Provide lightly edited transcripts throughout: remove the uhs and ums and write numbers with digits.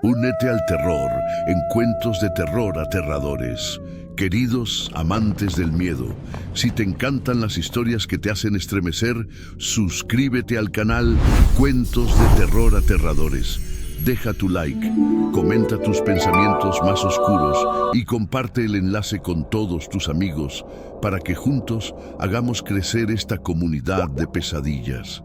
Únete al terror en cuentos de terror aterradores. Queridos amantes del miedo, si te encantan las historias que te hacen estremecer, suscríbete al canal Cuentos de Terror Aterradores. Deja tu like, comenta tus pensamientos más oscuros y comparte el enlace con todos tus amigos para que juntos hagamos crecer esta comunidad de pesadillas.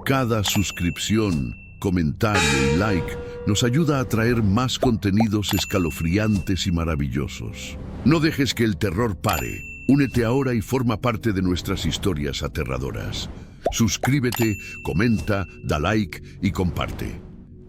Cada suscripción, comentario y like nos ayuda a traer más contenidos escalofriantes y maravillosos. No dejes que el terror pare. Únete ahora y forma parte de nuestras historias aterradoras. Suscríbete, comenta, da like y comparte.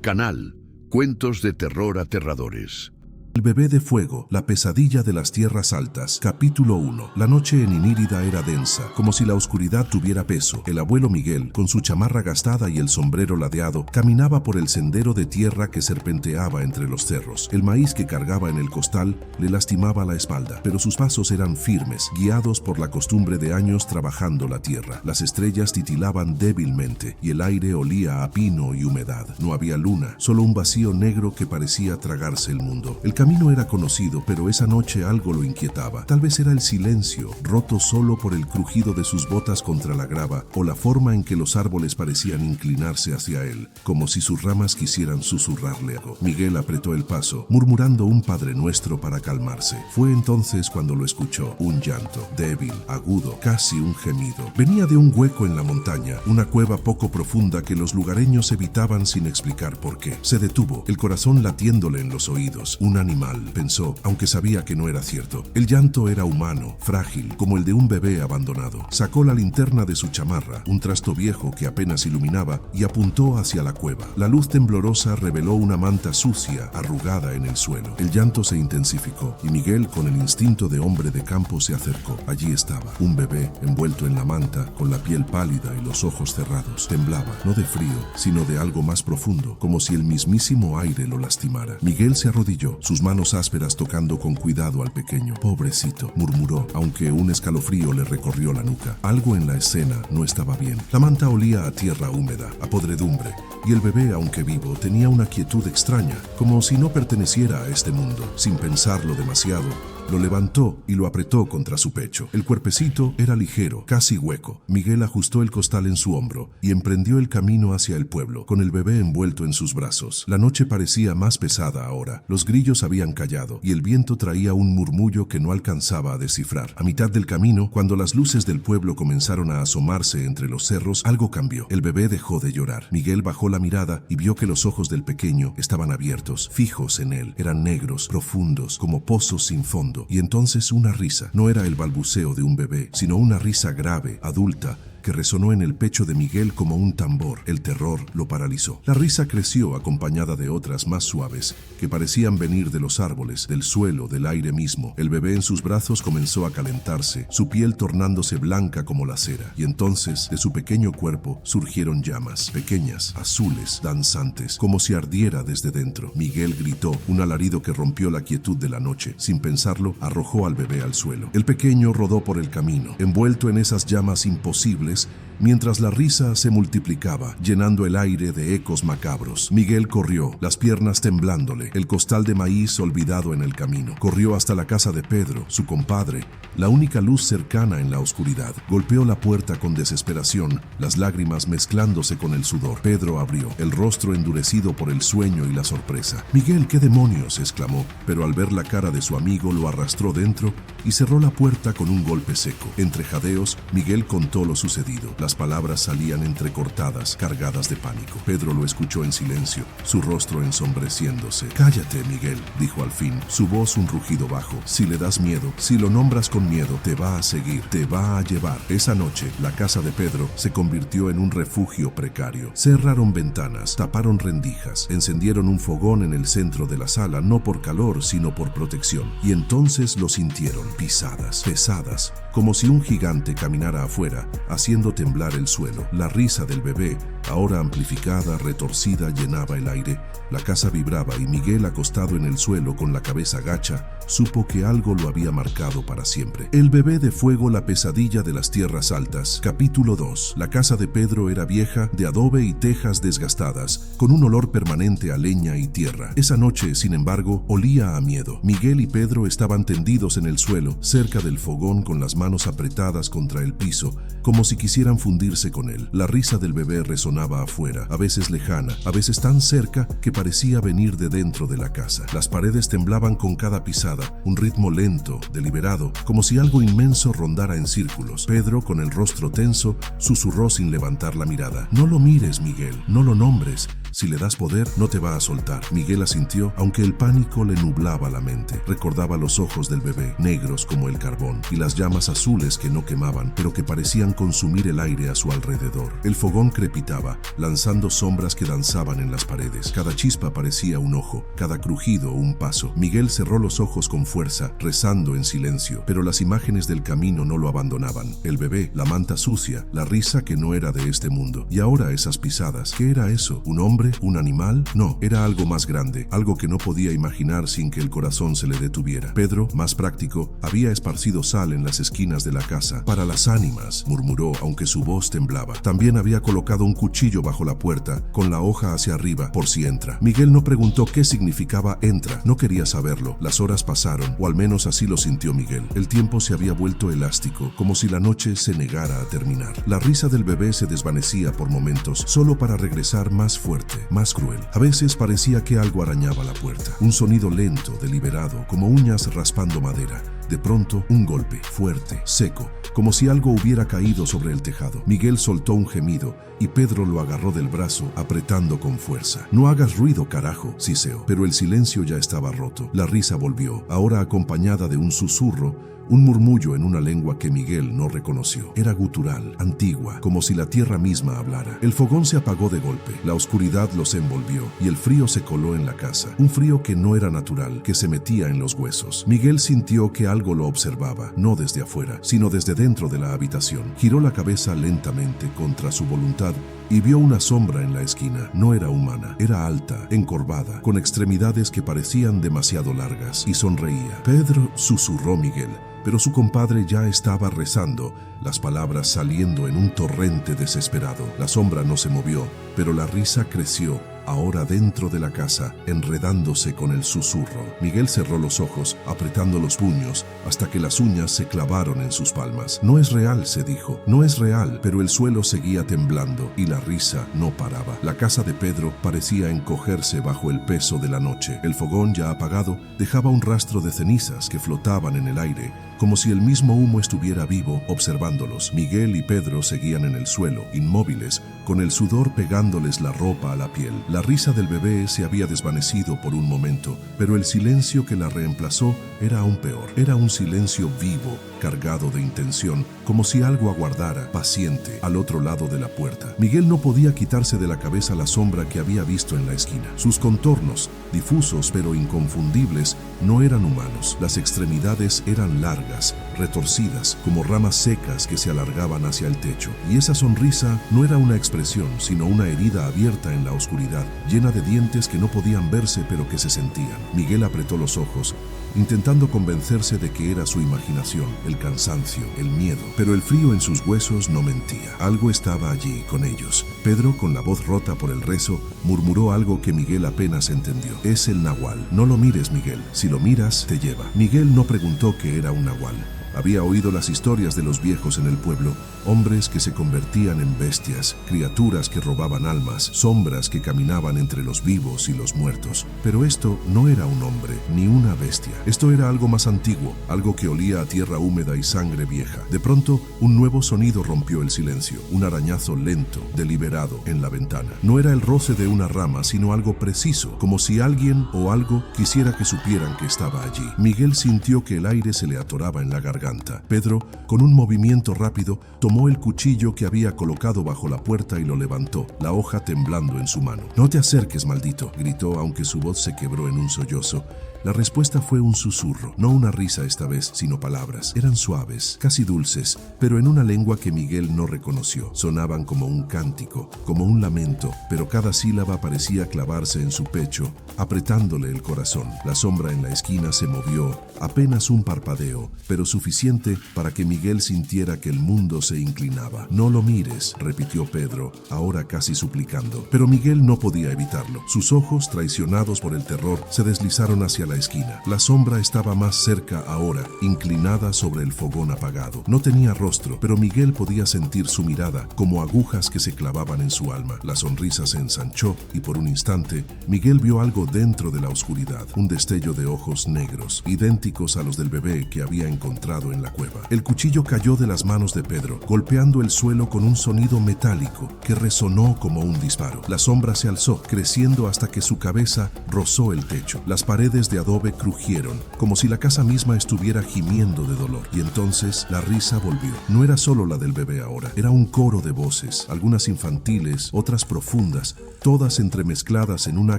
Canal Cuentos de Terror Aterradores. El bebé de fuego, la pesadilla de las tierras altas. Capítulo 1. La noche en Inírida era densa, como si la oscuridad tuviera peso. El abuelo Miguel, con su chamarra gastada y el sombrero ladeado, caminaba por el sendero de tierra que serpenteaba entre los cerros. El maíz que cargaba en el costal le lastimaba la espalda, pero sus pasos eran firmes, guiados por la costumbre de años trabajando la tierra. Las estrellas titilaban débilmente y el aire olía a pino y humedad. No había luna, solo un vacío negro que parecía tragarse el mundo. El camino era conocido, pero esa noche algo lo inquietaba. Tal vez era el silencio, roto solo por el crujido de sus botas contra la grava, o la forma en que los árboles parecían inclinarse hacia él, como si sus ramas quisieran susurrarle algo. Miguel apretó el paso, murmurando un Padre Nuestro para calmarse. Fue entonces cuando lo escuchó, un llanto, débil, agudo, casi un gemido. Venía de un hueco en la montaña, una cueva poco profunda que los lugareños evitaban sin explicar por qué. Se detuvo, el corazón latiéndole en los oídos. Un animal, pensó, aunque sabía que no era cierto. El llanto era humano, frágil, como el de un bebé abandonado. Sacó la linterna de su chamarra, un trasto viejo que apenas iluminaba, y apuntó hacia la cueva. La luz temblorosa reveló una manta sucia, arrugada en el suelo. El llanto se intensificó, y Miguel, con el instinto de hombre de campo, se acercó. Allí estaba, un bebé, envuelto en la manta, con la piel pálida y los ojos cerrados. Temblaba, no de frío, sino de algo más profundo, como si el mismísimo aire lo lastimara. Miguel se arrodilló, sus manos ásperas tocando con cuidado al pequeño. Pobrecito, murmuró, aunque un escalofrío le recorrió la nuca. Algo en la escena no estaba bien. La manta olía a tierra húmeda, a podredumbre, y el bebé, aunque vivo, tenía una quietud extraña, como si no perteneciera a este mundo. Sin pensarlo demasiado, lo levantó y lo apretó contra su pecho. El cuerpecito era ligero, casi hueco. Miguel ajustó el costal en su hombro y emprendió el camino hacia el pueblo, con el bebé envuelto en sus brazos. La noche parecía más pesada ahora. Los grillos habían callado y el viento traía un murmullo que no alcanzaba a descifrar. A mitad del camino, cuando las luces del pueblo comenzaron a asomarse entre los cerros, algo cambió. El bebé dejó de llorar. Miguel bajó la mirada y vio que los ojos del pequeño estaban abiertos, fijos en él. Eran negros, profundos, como pozos sin fondo. Y entonces una risa. No era el balbuceo de un bebé, sino una risa grave, adulta, que resonó en el pecho de Miguel como un tambor. El terror lo paralizó. La risa creció acompañada de otras más suaves, que parecían venir de los árboles, del suelo, del aire mismo. El bebé en sus brazos comenzó a calentarse, su piel tornándose blanca como la cera, y entonces de su pequeño cuerpo surgieron llamas, pequeñas, azules, danzantes, como si ardiera desde dentro. Miguel gritó, un alarido que rompió la quietud de la noche. Sin pensarlo, arrojó al bebé al suelo. El pequeño rodó por el camino, envuelto en esas llamas imposibles, mientras la risa se multiplicaba, llenando el aire de ecos macabros. Miguel corrió, las piernas temblándole, el costal de maíz olvidado en el camino. Corrió hasta la casa de Pedro, su compadre, la única luz cercana en la oscuridad. Golpeó la puerta con desesperación, las lágrimas mezclándose con el sudor. Pedro abrió, el rostro endurecido por el sueño y la sorpresa. «Miguel, ¿qué demonios?», exclamó, pero al ver la cara de su amigo lo arrastró dentro y cerró la puerta con un golpe seco. Entre jadeos, Miguel contó lo sucedido. Las palabras salían entrecortadas, cargadas de pánico. Pedro lo escuchó en silencio, su rostro ensombreciéndose. «Cállate, Miguel», dijo al fin, su voz un rugido bajo. «Si le das miedo, si lo nombras con miedo, te va a seguir, te va a llevar». Esa noche, la casa de Pedro se convirtió en un refugio precario. Cerraron ventanas, taparon rendijas, encendieron un fogón en el centro de la sala, no por calor, sino por protección. Y entonces lo sintieron, pisadas, pesadas, como si un gigante caminara afuera, haciendo temblar el suelo. La risa del bebé, ahora amplificada, retorcida, llenaba el aire. La casa vibraba y Miguel, acostado en el suelo con la cabeza gacha, supo que algo lo había marcado para siempre. El bebé de fuego, la pesadilla de las tierras altas. Capítulo 2. La casa de Pedro era vieja, de adobe y tejas desgastadas, con un olor permanente a leña y tierra. Esa noche, sin embargo, olía a miedo. Miguel y Pedro estaban tendidos en el suelo, cerca del fogón, con las manos apretadas contra el piso, como si quisieran fundirse con él. La risa del bebé resonaba afuera, a veces lejana, a veces tan cerca que parecía venir de dentro de la casa. Las paredes temblaban con cada pisada, un ritmo lento, deliberado, como si algo inmenso rondara en círculos. Pedro, con el rostro tenso, susurró sin levantar la mirada: «No lo mires, Miguel, no lo nombres. Si le das poder, no te va a soltar». Miguel asintió, aunque el pánico le nublaba la mente. Recordaba los ojos del bebé, negros como el carbón, y las llamas azules que no quemaban, pero que parecían consumir el aire a su alrededor. El fogón crepitaba, lanzando sombras que danzaban en las paredes. Cada chispa parecía un ojo, cada crujido un paso. Miguel cerró los ojos con fuerza, rezando en silencio, pero las imágenes del camino no lo abandonaban. El bebé, la manta sucia, la risa que no era de este mundo. Y ahora esas pisadas. ¿Qué era eso? ¿Un hombre? ¿Un animal? No, era algo más grande, algo que no podía imaginar sin que el corazón se le detuviera. Pedro, más práctico, había esparcido sal en las esquinas de la casa. «Para las ánimas», murmuró, aunque su voz temblaba. También había colocado un cuchillo bajo la puerta, con la hoja hacia arriba, por si entra. Miguel no preguntó qué significaba entra, no quería saberlo. Las horas pasaron, o al menos así lo sintió Miguel. El tiempo se había vuelto elástico, como si la noche se negara a terminar. La risa del bebé se desvanecía por momentos, solo para regresar más fuerte, más cruel. A veces parecía que algo arañaba la puerta. Un sonido lento, deliberado, como uñas raspando madera. De pronto, un golpe, fuerte, seco, como si algo hubiera caído sobre el tejado. Miguel soltó un gemido y Pedro lo agarró del brazo, apretando con fuerza. «No hagas ruido, carajo», siseó. Pero el silencio ya estaba roto. La risa volvió, ahora acompañada de un susurro, un murmullo en una lengua que Miguel no reconoció. Era gutural, antigua, como si la tierra misma hablara. El fogón se apagó de golpe, la oscuridad los envolvió y el frío se coló en la casa. Un frío que no era natural, que se metía en los huesos. Miguel sintió que algo lo observaba, no desde afuera, sino desde dentro de la habitación. Giró la cabeza lentamente contra su voluntad y vio una sombra en la esquina. No era humana, era alta, encorvada, con extremidades que parecían demasiado largas, y sonreía. «Pedro», susurró Miguel, pero su compadre ya estaba rezando, las palabras saliendo en un torrente desesperado. La sombra no se movió, pero la risa creció, ahora dentro de la casa, enredándose con el susurro. Miguel cerró los ojos, apretando los puños, hasta que las uñas se clavaron en sus palmas. «No es real», se dijo, «no es real», pero el suelo seguía temblando y la risa no paraba. La casa de Pedro parecía encogerse bajo el peso de la noche. El fogón, ya apagado, dejaba un rastro de cenizas que flotaban en el aire, como si el mismo humo estuviera vivo, observándolos. Miguel y Pedro seguían en el suelo, inmóviles, con el sudor pegándoles la ropa a la piel. La risa del bebé se había desvanecido por un momento, pero el silencio que la reemplazó era aún peor. Era un silencio vivo, cargado de intención, como si algo aguardara, paciente, al otro lado de la puerta. Miguel no podía quitarse de la cabeza la sombra que había visto en la esquina. Sus contornos, difusos pero inconfundibles, no eran humanos. Las extremidades eran largas, retorcidas, como ramas secas que se alargaban hacia el techo. Y esa sonrisa no era una expresión, sino una herida abierta en la oscuridad, llena de dientes que no podían verse pero que se sentían. Miguel apretó los ojos, intentando convencerse de que era su imaginación, el cansancio, el miedo. Pero el frío en sus huesos no mentía. Algo estaba allí con ellos. Pedro, con la voz rota por el rezo, murmuró algo que Miguel apenas entendió. «Es el nahual. No lo mires, Miguel. Si lo miras, te lleva». Miguel no preguntó qué era un nahual. Había oído las historias de los viejos en el pueblo, hombres que se convertían en bestias, criaturas que robaban almas, sombras que caminaban entre los vivos y los muertos. Pero esto no era un hombre, ni una bestia. Esto era algo más antiguo, algo que olía a tierra húmeda y sangre vieja. De pronto, un nuevo sonido rompió el silencio, un arañazo lento, deliberado, en la ventana. No era el roce de una rama, sino algo preciso, como si alguien o algo quisiera que supieran que estaba allí. Miguel sintió que el aire se le atoraba en la garganta. garganta. Pedro, con un movimiento rápido, tomó el cuchillo que había colocado bajo la puerta y lo levantó, la hoja temblando en su mano. «No te acerques, maldito», gritó, aunque su voz se quebró en un sollozo. La respuesta fue un susurro, no una risa esta vez, sino palabras. Eran suaves, casi dulces, pero en una lengua que Miguel no reconoció. Sonaban como un cántico, como un lamento, pero cada sílaba parecía clavarse en su pecho, apretándole el corazón. La sombra en la esquina se movió, apenas un parpadeo, pero suficiente para que Miguel sintiera que el mundo se inclinaba. «No lo mires», repitió Pedro, ahora casi suplicando. Pero Miguel no podía evitarlo. Sus ojos, traicionados por el terror, se deslizaron hacia la esquina. La sombra estaba más cerca ahora, inclinada sobre el fogón apagado. No tenía rostro, pero Miguel podía sentir su mirada, como agujas que se clavaban en su alma. La sonrisa se ensanchó y por un instante, Miguel vio algo dentro de la oscuridad, un destello de ojos negros, idénticos a los del bebé que había encontrado en la cueva. El cuchillo cayó de las manos de Pedro, golpeando el suelo con un sonido metálico que resonó como un disparo. La sombra se alzó, creciendo hasta que su cabeza rozó el techo. Las paredes de adobe crujieron, como si la casa misma estuviera gimiendo de dolor. Y entonces la risa volvió. No era solo la del bebé ahora, era un coro de voces, algunas infantiles, otras profundas, todas entremezcladas en una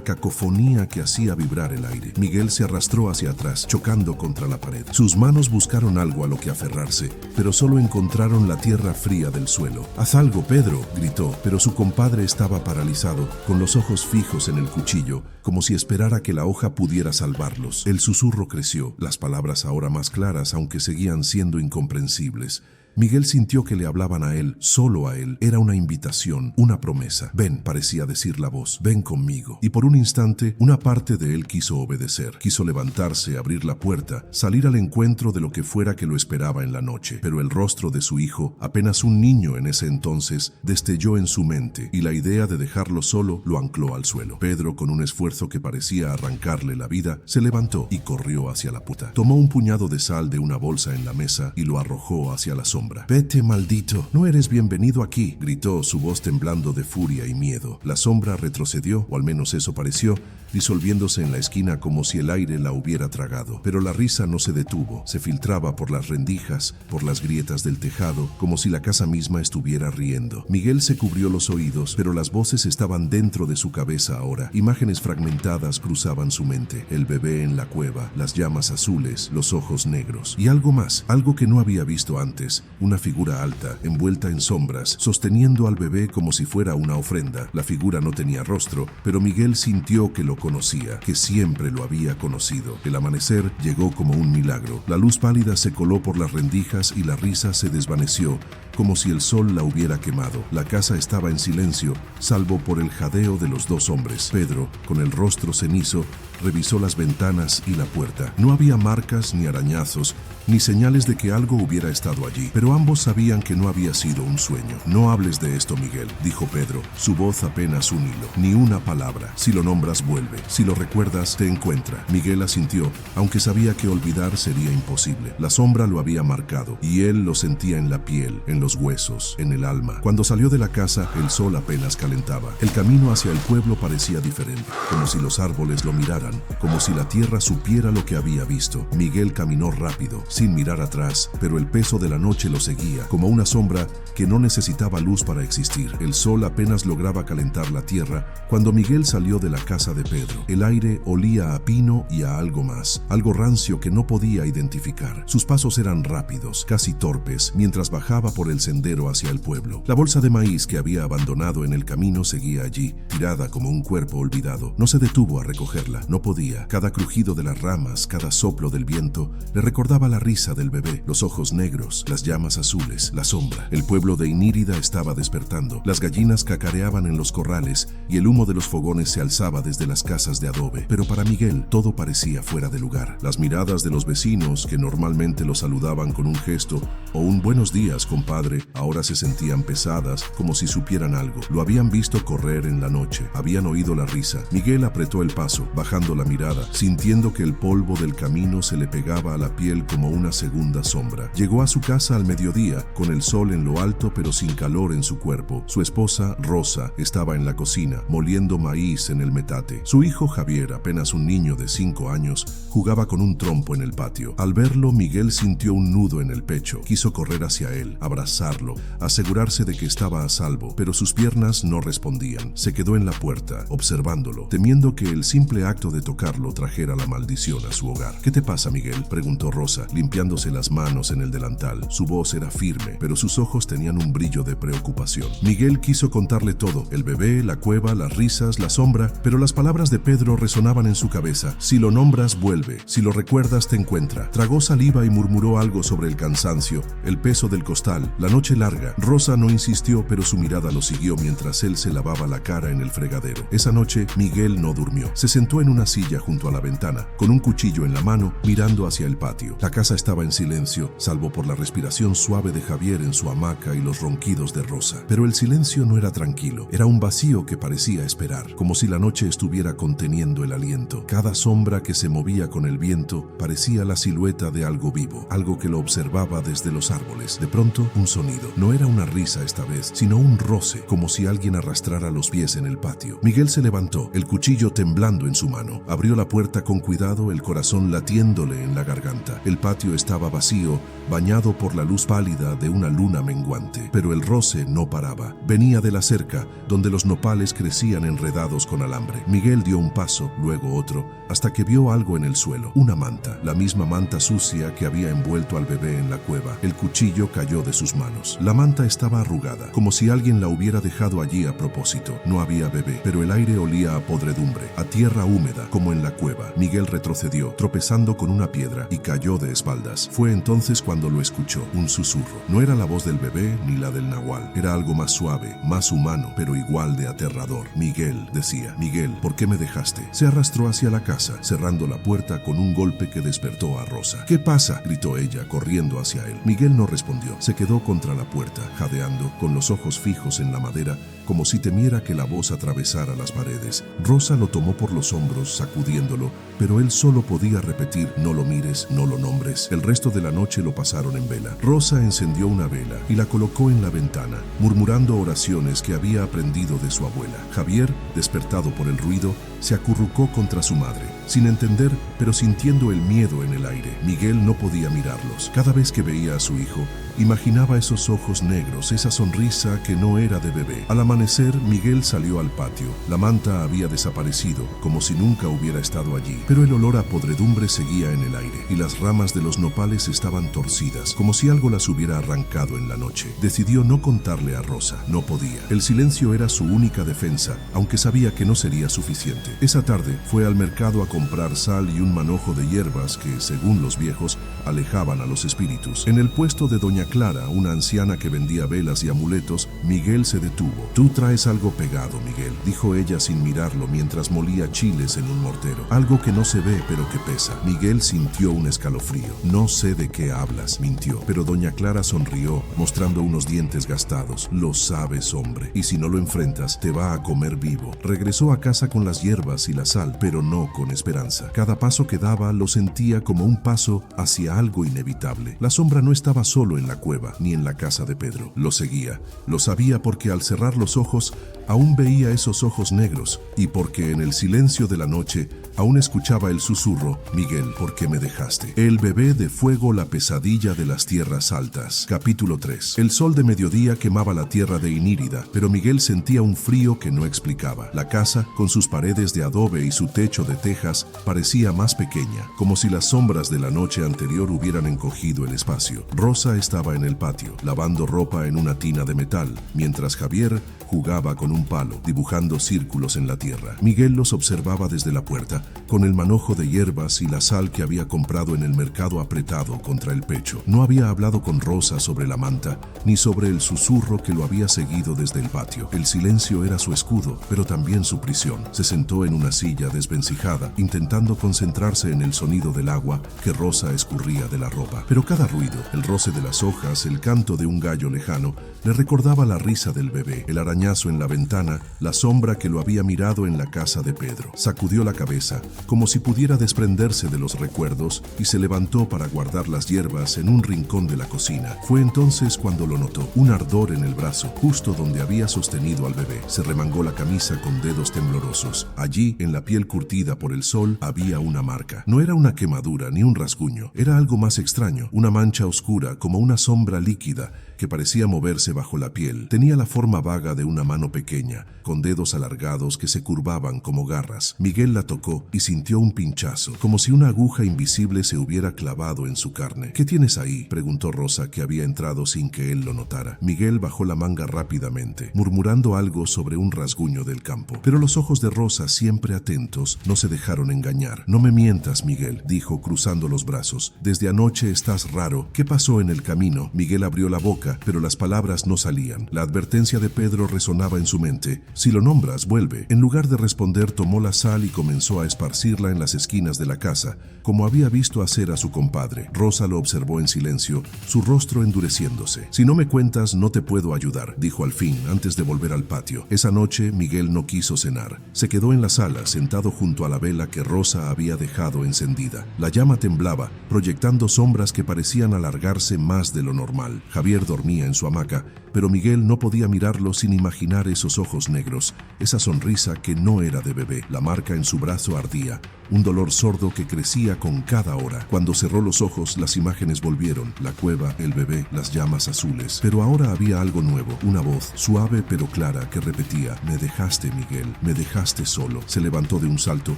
cacofonía que hacía vibrar el aire. Miguel se arrastró hacia atrás, chocando contra la pared. Sus manos buscaron algo a lo que aferrarse, pero solo encontraron la tierra fría del suelo. «Haz algo, Pedro», gritó, pero su compadre estaba paralizado, con los ojos fijos en el cuchillo, como si esperara que la hoja pudiera salvarlos. El susurro creció, las palabras ahora más claras, aunque seguían siendo incomprensibles. Miguel sintió que le hablaban a él, solo a él. Era una invitación, una promesa. «Ven», parecía decir la voz, «ven conmigo». Y por un instante, una parte de él quiso obedecer. Quiso levantarse, abrir la puerta, salir al encuentro de lo que fuera que lo esperaba en la noche. Pero el rostro de su hijo, apenas un niño en ese entonces, destelló en su mente, y la idea de dejarlo solo lo ancló al suelo. Pedro, con un esfuerzo que parecía arrancarle la vida, se levantó y corrió hacia la puerta. Tomó un puñado de sal de una bolsa en la mesa y lo arrojó hacia la sombra. «Vete, maldito, no eres bienvenido aquí», gritó, su voz temblando de furia y miedo. La sombra retrocedió, o al menos eso pareció, disolviéndose en la esquina como si el aire la hubiera tragado. Pero la risa no se detuvo, se filtraba por las rendijas, por las grietas del tejado, como si la casa misma estuviera riendo. Miguel se cubrió los oídos, pero las voces estaban dentro de su cabeza ahora. Imágenes fragmentadas cruzaban su mente. El bebé en la cueva, las llamas azules, los ojos negros. Y algo más, algo que no había visto antes. Una figura alta, envuelta en sombras, sosteniendo al bebé como si fuera una ofrenda. La figura no tenía rostro, pero Miguel sintió que lo conocía, que siempre lo había conocido. El amanecer llegó como un milagro. La luz pálida se coló por las rendijas y la risa se desvaneció, como si el sol la hubiera quemado. La casa estaba en silencio, salvo por el jadeo de los dos hombres. Pedro, con el rostro cenizo, revisó las ventanas y la puerta. No había marcas ni arañazos, ni señales de que algo hubiera estado allí, pero ambos sabían que no había sido un sueño. «No hables de esto, Miguel», dijo Pedro, su voz apenas un hilo. «Ni una palabra. Si lo nombras, vuelve. Si lo recuerdas, te encuentra». Miguel asintió, aunque sabía que olvidar sería imposible. La sombra lo había marcado, y él lo sentía en la piel, en los huesos, en el alma. Cuando salió de la casa, el sol apenas calentaba. El camino hacia el pueblo parecía diferente, como si los árboles lo miraran, como si la tierra supiera lo que había visto. Miguel caminó rápido, sin mirar atrás, pero el peso de la noche lo seguía, como una sombra que no necesitaba luz para existir. El sol apenas lograba calentar la tierra cuando Miguel salió de la casa de Pedro. El aire olía a pino y a algo más, algo rancio que no podía identificar. Sus pasos eran rápidos, casi torpes, mientras bajaba por el sendero hacia el pueblo. La bolsa de maíz que había abandonado en el camino seguía allí, tirada como un cuerpo olvidado. No se detuvo a recogerla, no podía. Cada crujido de las ramas, cada soplo del viento, le recordaba la risa del bebé, los ojos negros, las llamas azules, la sombra. El pueblo de Inírida estaba despertando. Las gallinas cacareaban en los corrales y el humo de los fogones se alzaba desde las casas de adobe. Pero para Miguel todo parecía fuera de lugar. Las miradas de los vecinos, que normalmente lo saludaban con un gesto o un «buenos días, compadre», ahora se sentían pesadas, como si supieran algo. Lo habían visto correr en la noche, habían oído la risa. Miguel apretó el paso, bajando la mirada, sintiendo que el polvo del camino se le pegaba a la piel como una segunda sombra. Llegó a su casa al mediodía, con el sol en lo alto pero sin calor en su cuerpo. Su esposa, Rosa, estaba en la cocina, moliendo maíz en el metate. Su hijo Javier, apenas un niño de 5 años, jugaba con un trompo en el patio. Al verlo, Miguel sintió un nudo en el pecho. Quiso correr hacia él, abrazarlo, asegurarse de que estaba a salvo, pero sus piernas no respondían. Se quedó en la puerta, observándolo, temiendo que el simple acto de tocarlo trajera la maldición a su hogar. ¿Qué te pasa, Miguel?, preguntó Rosa, limpiándose las manos en el delantal. Su voz era firme, pero sus ojos tenían un brillo de preocupación. Miguel quiso contarle todo: el bebé, la cueva, las risas, la sombra, pero las palabras de Pedro resonaban en su cabeza. Si lo nombras, vuelve; si lo recuerdas, te encuentra. Tragó saliva y murmuró algo sobre el cansancio, el peso del costal, la noche larga. Rosa no insistió, pero su mirada lo siguió mientras él se lavaba la cara en el fregadero. Esa noche, Miguel no durmió. Se sentó en una silla junto a la ventana, con un cuchillo en la mano, mirando hacia el patio. La casa estaba en silencio, salvo por la respiración suave de Javier en su hamaca y los ronquidos de Rosa. Pero el silencio no era tranquilo, era un vacío que parecía esperar, como si la noche estuviera conteniendo el aliento. Cada sombra que se movía con el viento parecía la silueta de algo vivo, algo que lo observaba desde los árboles. De pronto, un sonido. No era una risa esta vez, sino un roce, como si alguien arrastrara los pies en el patio. Miguel se levantó, el cuchillo temblando en su mano. Abrió la puerta con cuidado, el corazón latiéndole en la garganta. El patio estaba vacío, bañado por la luz pálida de una luna menguante. Pero el roce no paraba. Venía de la cerca, donde los nopales crecían enredados con alambre. Miguel dio un paso, luego otro, hasta que vio algo en el suelo. Una manta, la misma manta sucia que había envuelto al bebé en la cueva. El cuchillo cayó de sus manos. La manta estaba arrugada, como si alguien la hubiera dejado allí a propósito. No había bebé, pero el aire olía a podredumbre, a tierra húmeda, como en la cueva. Miguel retrocedió, tropezando con una piedra, y cayó de espaldas. Fue entonces cuando lo escuchó, un susurro. No era la voz del bebé ni la del nahual. Era algo más suave, más humano, pero igual de aterrador. Miguel, decía. Miguel, ¿por qué me dejaste? Se arrastró hacia la casa, cerrando la puerta con un golpe que despertó a Rosa. ¿Qué pasa?, gritó ella, corriendo hacia él. Miguel no respondió. Se quedó contra la puerta, jadeando, con los ojos fijos en la madera, como si temiera que la voz atravesara las paredes. Rosa lo tomó por los hombros, sacudiéndolo, pero él solo podía repetir: no lo mires, no lo nombres. El resto de la noche lo pasaron en vela. Rosa encendió una vela y la colocó en la ventana, murmurando oraciones que había aprendido de su abuela. Javier, despertado por el ruido, se acurrucó contra su madre, sin entender, pero sintiendo el miedo en el aire. Miguel no podía mirarlos. Cada vez que veía a su hijo, imaginaba esos ojos negros, esa sonrisa que no era de bebé. Al amanecer, Miguel salió al patio. La manta había desaparecido, como si nunca hubiera estado allí, pero el olor a podredumbre seguía en el aire, y las ramas de los nopales estaban torcidas, como si algo las hubiera arrancado en la noche. Decidió no contarle a Rosa. No podía. El silencio era su única defensa, aunque sabía que no sería suficiente. Esa tarde fue al mercado a comprar sal y un manojo de hierbas que, según los viejos, alejaban a los espíritus. En el puesto de doña Clara, una anciana que vendía velas y amuletos, Miguel se detuvo. «Tú traes algo pegado, Miguel», dijo ella sin mirarlo mientras molía chiles en un mortero. «Algo que no se ve, pero que pesa». Miguel sintió un escalofrío. «No sé de qué hablas», mintió. Pero doña Clara sonrió, mostrando unos dientes gastados. «Lo sabes, hombre, y si no lo enfrentas, te va a comer vivo». Regresó a casa con las hierbas y la sal, pero no con esperanza. Cada paso que daba lo sentía como un paso hacia algo inevitable. La sombra no estaba solo en la cueva, ni en la casa de Pedro. Lo seguía. Lo sabía porque al cerrar los ojos, aún veía esos ojos negros, y porque en el silencio de la noche aún escuchaba el susurro: «Miguel, ¿por qué me dejaste?». El bebé de fuego, la pesadilla de las tierras altas. Capítulo 3. El sol de mediodía quemaba la tierra de Inírida, pero Miguel sentía un frío que no explicaba. La casa, con sus paredes de adobe y su techo de tejas, parecía más pequeña, como si las sombras de la noche anterior hubieran encogido el espacio. Rosa estaba en el patio, lavando ropa en una tina de metal, mientras Javier jugaba con un palo, dibujando círculos en la tierra. Miguel los observaba desde la puerta, con el manojo de hierbas y la sal que había comprado en el mercado apretado contra el pecho. No había hablado con Rosa sobre la manta, ni sobre el susurro que lo había seguido desde el patio. El silencio era su escudo, pero también su prisión. Se sentó en una silla desvencijada, intentando concentrarse en el sonido del agua que Rosa escurría de la ropa. Pero cada ruido, el roce de las hojas, el canto de un gallo lejano, le recordaba la risa del bebé, el arañazo en la ventana, la sombra que lo había mirado en la casa de Pedro. Sacudió la cabeza mesa, como si pudiera desprenderse de los recuerdos, y se levantó para guardar las hierbas en un rincón de la cocina. Fue entonces cuando lo notó, un ardor en el brazo, justo donde había sostenido al bebé. Se remangó la camisa con dedos temblorosos. Allí, en la piel curtida por el sol, había una marca. No era una quemadura ni un rasguño, era algo más extraño, una mancha oscura como una sombra líquida que parecía moverse bajo la piel. Tenía la forma vaga de una mano pequeña, con dedos alargados que se curvaban como garras. Miguel la tocó y sintió un pinchazo, como si una aguja invisible se hubiera clavado en su carne. ¿Qué tienes ahí?, preguntó Rosa, que había entrado sin que él lo notara. Miguel bajó la manga rápidamente, murmurando algo sobre un rasguño del campo. Pero los ojos de Rosa, siempre atentos, no se dejaron engañar. No me mientas, Miguel, dijo cruzando los brazos. Desde anoche estás raro. ¿Qué pasó en el camino? Miguel abrió la boca, pero las palabras no salían. La advertencia de Pedro resonaba en su mente. Si lo nombras, vuelve. En lugar de responder, tomó la sal y comenzó a esparcirla en las esquinas de la casa, como había visto hacer a su compadre. Rosa lo observó en silencio, su rostro endureciéndose. Si no me cuentas, no te puedo ayudar, dijo al fin, antes de volver al patio. Esa noche, Miguel no quiso cenar. Se quedó en la sala, sentado junto a la vela que Rosa había dejado encendida. La llama temblaba, proyectando sombras que parecían alargarse más de lo normal. Javier dormía en su hamaca, pero Miguel no podía mirarlo sin imaginar esos ojos negros, esa sonrisa que no era de bebé. La marca en su brazo ardía, un dolor sordo que crecía con cada hora. Cuando cerró los ojos, las imágenes volvieron: la cueva, el bebé, las llamas azules. Pero ahora había algo nuevo, una voz, suave pero clara, que repetía: me dejaste, Miguel, me dejaste solo. Se levantó de un salto,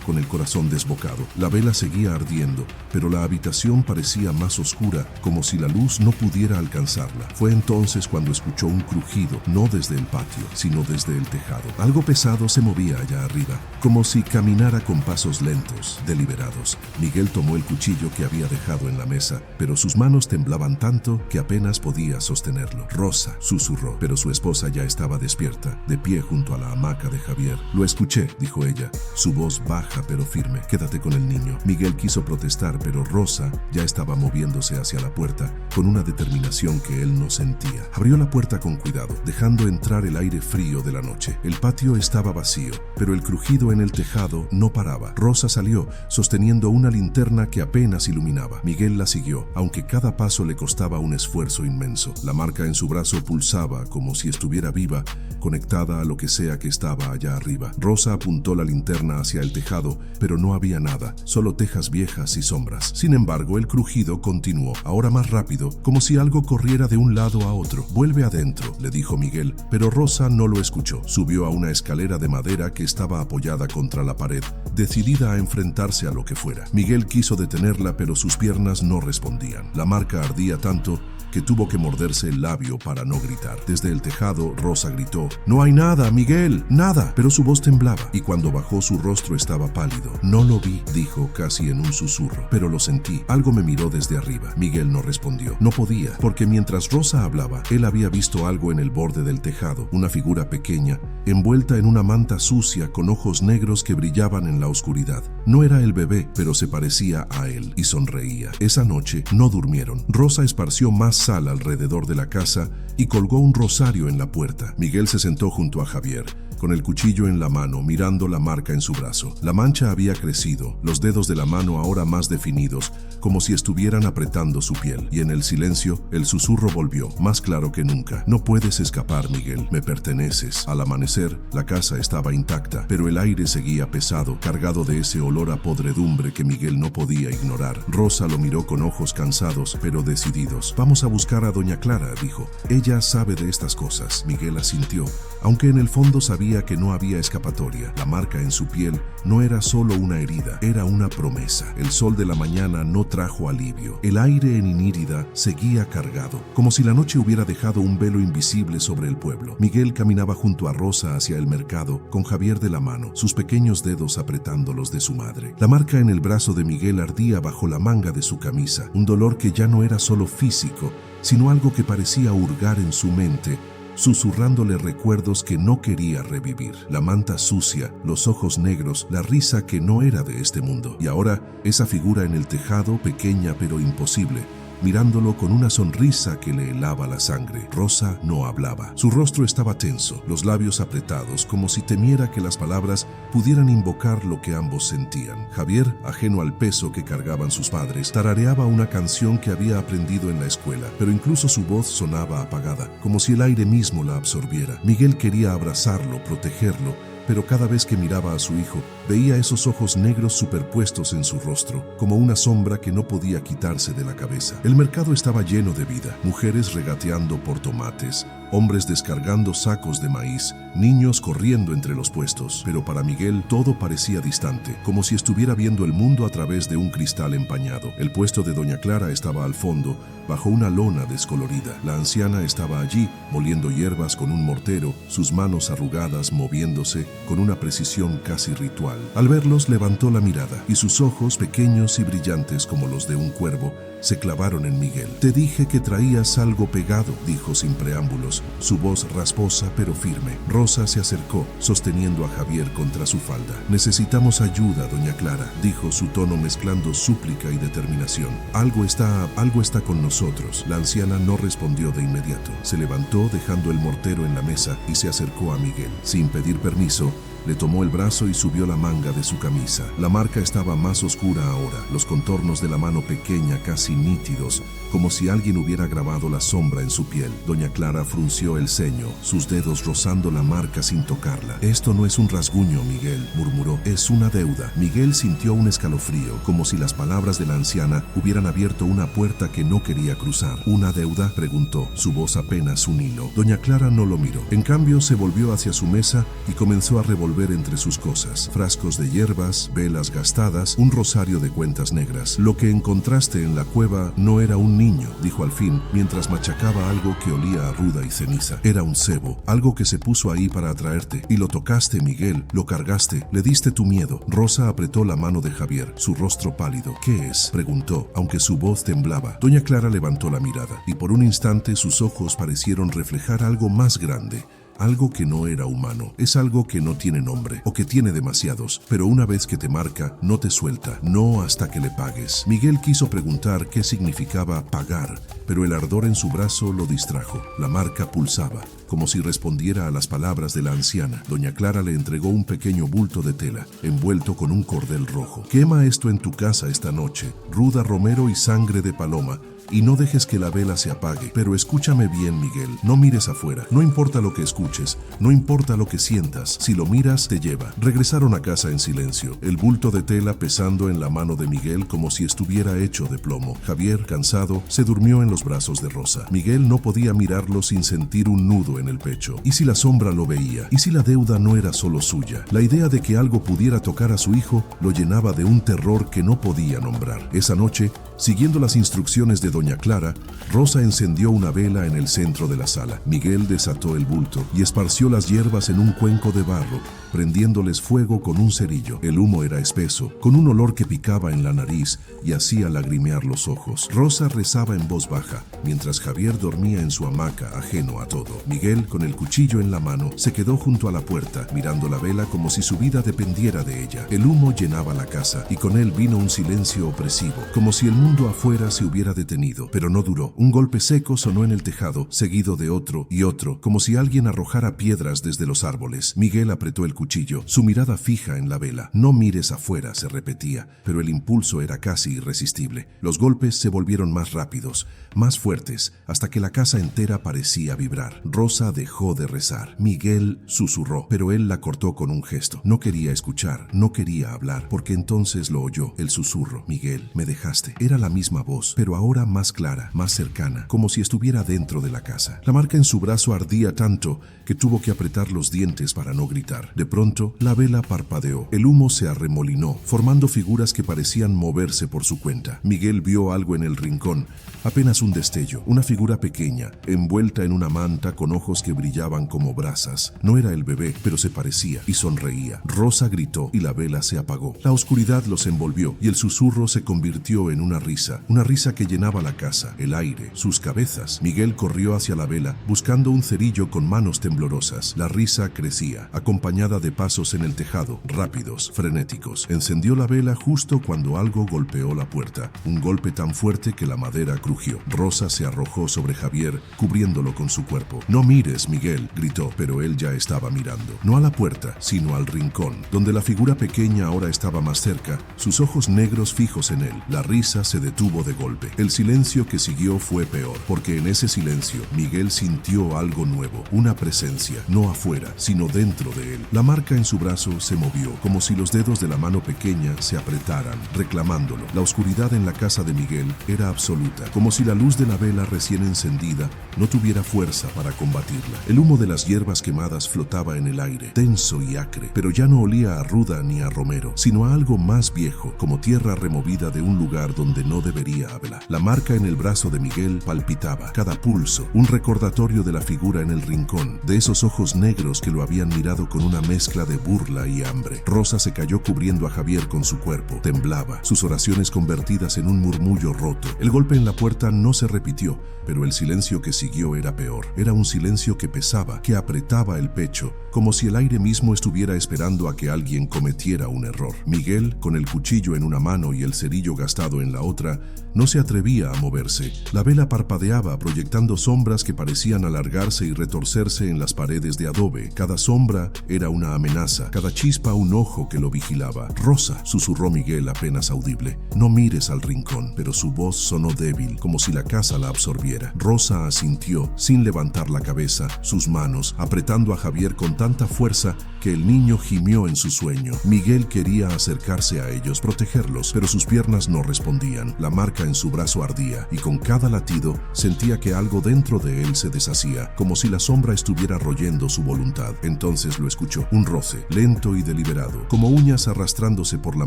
con el corazón desbocado. La vela seguía ardiendo, pero la habitación parecía más oscura, como si la luz no pudiera alcanzarla. Fue entonces cuando escuchó un crujido, no desde el patio, sino desde el tejado. Algo pesado se movía allá arriba, como si caminara con pasos lentos, deliberados. Miguel tomó el cuchillo que había dejado en la mesa, pero sus manos temblaban tanto que apenas podía sostenerlo. Rosa, susurró, pero su esposa ya estaba despierta, de pie junto a la hamaca de Javier. Lo escuché, dijo ella, su voz baja pero firme. Quédate con el niño. Miguel quiso protestar, pero Rosa ya estaba moviéndose hacia la puerta, con una determinación que él no sentía. Abrió la puerta con cuidado, dejando entrar el aire frío de la noche. El patio estaba vacío, pero el crujido en el tejado no paraba. Rosa salió, sosteniendo una linterna que apenas iluminaba. Miguel la siguió, aunque cada paso le costaba un esfuerzo inmenso. La marca en su brazo pulsaba como si estuviera viva, conectada a lo que sea que estaba allá arriba. Rosa apuntó la linterna hacia el tejado, pero no había nada, solo tejas viejas y sombras. Sin embargo, el crujido continuó, ahora más rápido, como si algo corriera de un lado a otro. Vuelve adentro, le dijo Miguel, pero Rosa no lo escuchó. Subió a una escalera de madera que estaba apoyada contra la pared, decidida a enfrentarse a lo que fuera. Miguel quiso detenerla, pero sus piernas no respondían. La marca ardía tanto que tuvo que morderse el labio para no gritar. Desde el tejado, Rosa gritó: «No hay nada, Miguel, nada». Pero su voz temblaba, y cuando bajó su rostro estaba pálido. «No lo vi», dijo casi en un susurro, «pero lo sentí. Algo me miró desde arriba». Miguel no respondió. No podía, porque mientras Rosa hablaba, él había visto algo en el borde del tejado, una figura pequeña, envuelta en una manta sucia con ojos negros que brillaban en la oscuridad. No era el bebé, pero se parecía a él, y sonreía. Esa noche no durmieron. Rosa esparció más sal alrededor de la casa y colgó un rosario en la puerta. Miguel se sentó junto a Javier, con el cuchillo en la mano, mirando la marca en su brazo. La mancha había crecido, los dedos de la mano ahora más definidos, como si estuvieran apretando su piel. Y en el silencio, el susurro volvió, más claro que nunca: «No puedes escapar, Miguel, me perteneces». Al amanecer, la casa estaba intacta, pero el aire seguía pesado, cargado de ese olor a podredumbre que Miguel no podía ignorar. Rosa lo miró con ojos cansados, pero decididos. «Vamos a buscar a doña Clara», dijo. «Ella sabe de estas cosas». Miguel asintió, aunque en el fondo sabía que no había escapatoria. La marca en su piel no era solo una herida, era una promesa. El sol de la mañana no trajo alivio. El aire en Inírida seguía cargado, como si la noche hubiera dejado un velo invisible sobre el pueblo. Miguel caminaba junto a Rosa hacia el mercado, con Javier de la mano, sus pequeños dedos apretando los de su madre. La marca en el brazo de Miguel ardía bajo la manga de su camisa, un dolor que ya no era solo físico, sino algo que parecía hurgar en su mente, susurrándole recuerdos que no quería revivir. La manta sucia, los ojos negros, la risa que no era de este mundo. Y ahora, esa figura en el tejado, pequeña pero imposible, mirándolo con una sonrisa que le helaba la sangre. Rosa no hablaba. Su rostro estaba tenso, los labios apretados, como si temiera que las palabras pudieran invocar lo que ambos sentían. Javier, ajeno al peso que cargaban sus padres, tarareaba una canción que había aprendido en la escuela, pero incluso su voz sonaba apagada, como si el aire mismo la absorbiera. Miguel quería abrazarlo, protegerlo, pero cada vez que miraba a su hijo, veía esos ojos negros superpuestos en su rostro, como una sombra que no podía quitarse de la cabeza. El mercado estaba lleno de vida, mujeres regateando por tomates, hombres descargando sacos de maíz, niños corriendo entre los puestos. Pero para Miguel todo parecía distante, como si estuviera viendo el mundo a través de un cristal empañado. El puesto de Doña Clara estaba al fondo, bajo una lona descolorida. La anciana estaba allí, moliendo hierbas con un mortero, sus manos arrugadas moviéndose con una precisión casi ritual. Al verlos levantó la mirada, y sus ojos, pequeños y brillantes como los de un cuervo, se clavaron en Miguel. «Te dije que traías algo pegado», dijo sin preámbulos, su voz rasposa pero firme. Rosa se acercó, sosteniendo a Javier contra su falda. «Necesitamos ayuda, Doña Clara», dijo, su tono mezclando súplica y determinación. Algo está con nosotros». La anciana no respondió de inmediato. Se levantó dejando el mortero en la mesa y se acercó a Miguel. Sin pedir permiso, le tomó el brazo y subió la manga de su camisa. La marca estaba más oscura ahora, los contornos de la mano pequeña casi nítidos, como si alguien hubiera grabado la sombra en su piel. Doña Clara frunció el ceño, sus dedos rozando la marca sin tocarla. «Esto no es un rasguño, Miguel», murmuró, «es una deuda». Miguel sintió un escalofrío, como si las palabras de la anciana hubieran abierto una puerta que no quería cruzar. «¿Una deuda?», preguntó, su voz apenas un hilo. Doña Clara no lo miró. En cambio, se volvió hacia su mesa y comenzó a revolver entre sus cosas: frascos de hierbas, velas gastadas, un rosario de cuentas negras. «Lo que encontraste en la cueva no era un niño», dijo al fin, mientras machacaba algo que olía a ruda y ceniza. «Era un cebo, algo que se puso ahí para atraerte. Y lo tocaste, Miguel, lo cargaste, le diste tu miedo». Rosa apretó la mano de Javier, su rostro pálido. «¿Qué es?», preguntó, aunque su voz temblaba. Doña Clara levantó la mirada, y por un instante sus ojos parecieron reflejar algo más grande. Algo que no era humano. Es algo que no tiene nombre, o que tiene demasiados, pero una vez que te marca, no te suelta, no hasta que le pagues. Miguel quiso preguntar qué significaba pagar, pero el ardor en su brazo lo distrajo. La marca pulsaba, como si respondiera a las palabras de la anciana. Doña Clara le entregó un pequeño bulto de tela, envuelto con un cordel rojo. «Quema esto en tu casa esta noche, ruda romero y sangre de paloma, y no dejes que la vela se apague. Pero escúchame bien, Miguel, no mires afuera. No importa lo que escuches, no importa lo que sientas. Si lo miras, te lleva». Regresaron a casa en silencio, el bulto de tela pesando en la mano de Miguel como si estuviera hecho de plomo. Javier, cansado, se durmió en los brazos de Rosa. Miguel no podía mirarlo sin sentir un nudo en el pecho. ¿Y si la sombra lo veía? ¿Y si la deuda no era solo suya? La idea de que algo pudiera tocar a su hijo lo llenaba de un terror que no podía nombrar. Esa noche, siguiendo las instrucciones de Doña Clara, Rosa encendió una vela en el centro de la sala. Miguel desató el bulto y esparció las hierbas en un cuenco de barro, prendiéndoles fuego con un cerillo. El humo era espeso, con un olor que picaba en la nariz y hacía lagrimear los ojos. Rosa rezaba en voz baja, mientras Javier dormía en su hamaca, ajeno a todo. Miguel, con el cuchillo en la mano, se quedó junto a la puerta, mirando la vela como si su vida dependiera de ella. El humo llenaba la casa, y con él vino un silencio opresivo, como si el mundo afuera se hubiera detenido. Pero no duró. Un golpe seco sonó en el tejado, seguido de otro y otro, como si alguien arrojara piedras desde los árboles. Miguel apretó el cuchillo, su mirada fija en la vela. «No mires afuera», se repetía, pero el impulso era casi irresistible. Los golpes se volvieron más rápidos, más fuertes, hasta que la casa entera parecía vibrar. Rosa dejó de rezar. Miguel susurró, pero él la cortó con un gesto. No quería escuchar, no quería hablar, porque entonces lo oyó, el susurro. «Miguel, me dejaste». Era la misma voz, pero ahora más clara, más cercana, como si estuviera dentro de la casa. La marca en su brazo ardía tanto que tuvo que apretar los dientes para no gritar. De pronto, la vela parpadeó. El humo se arremolinó, formando figuras que parecían moverse por su cuenta. Miguel vio algo en el rincón, apenas un destello, una figura pequeña, envuelta en una manta con ojos que brillaban como brasas. No era el bebé, pero se parecía y sonreía. Rosa gritó y la vela se apagó. La oscuridad los envolvió y el susurro se convirtió en una risa que llenaba la casa, el aire, sus cabezas. Miguel corrió hacia la vela, buscando un cerillo con manos temblorosas. La risa crecía, acompañada oleada de pasos en el tejado, rápidos, frenéticos. Encendió la vela justo cuando algo golpeó la puerta. Un golpe tan fuerte que la madera crujió. Rosa se arrojó sobre Javier, cubriéndolo con su cuerpo. «No mires, Miguel», gritó, pero él ya estaba mirando. No a la puerta, sino al rincón, donde la figura pequeña ahora estaba más cerca, sus ojos negros fijos en él. La risa se detuvo de golpe. El silencio que siguió fue peor, porque en ese silencio Miguel sintió algo nuevo, una presencia, no afuera, sino dentro de él. La marca en su brazo se movió, como si los dedos de la mano pequeña se apretaran, reclamándolo. La oscuridad en la casa de Miguel era absoluta, como si la luz de la vela recién encendida no tuviera fuerza para combatirla. El humo de las hierbas quemadas flotaba en el aire, denso y acre, pero ya no olía a ruda ni a romero, sino a algo más viejo, como tierra removida de un lugar donde no debería haber. La marca en el brazo de Miguel palpitaba, cada pulso, un recordatorio de la figura en el rincón, de esos ojos negros que lo habían mirado con una mezcla de burla y hambre. Rosa se cayó cubriendo a Javier con su cuerpo, temblaba, sus oraciones convertidas en un murmullo roto. El golpe en la puerta no se repitió, pero el silencio que siguió era peor. Era un silencio que pesaba, que apretaba el pecho, como si el aire mismo estuviera esperando a que alguien cometiera un error. Miguel, con el cuchillo en una mano y el cerillo gastado en la otra, no se atrevía a moverse. La vela parpadeaba, proyectando sombras que parecían alargarse y retorcerse en las paredes de adobe. Cada sombra era una amenaza, cada chispa un ojo que lo vigilaba. «Rosa», susurró Miguel apenas audible, «no mires al rincón», pero su voz sonó débil, como si la casa la absorbiera. Rosa asintió, sin levantar la cabeza, sus manos, apretando a Javier con tanta fuerza que el niño gimió en su sueño. Miguel quería acercarse a ellos, protegerlos, pero sus piernas no respondían. La marca en su brazo ardía, y con cada latido sentía que algo dentro de él se deshacía, como si la sombra estuviera royendo su voluntad. Entonces lo escuchó, un roce, lento y deliberado, como uñas arrastrándose por la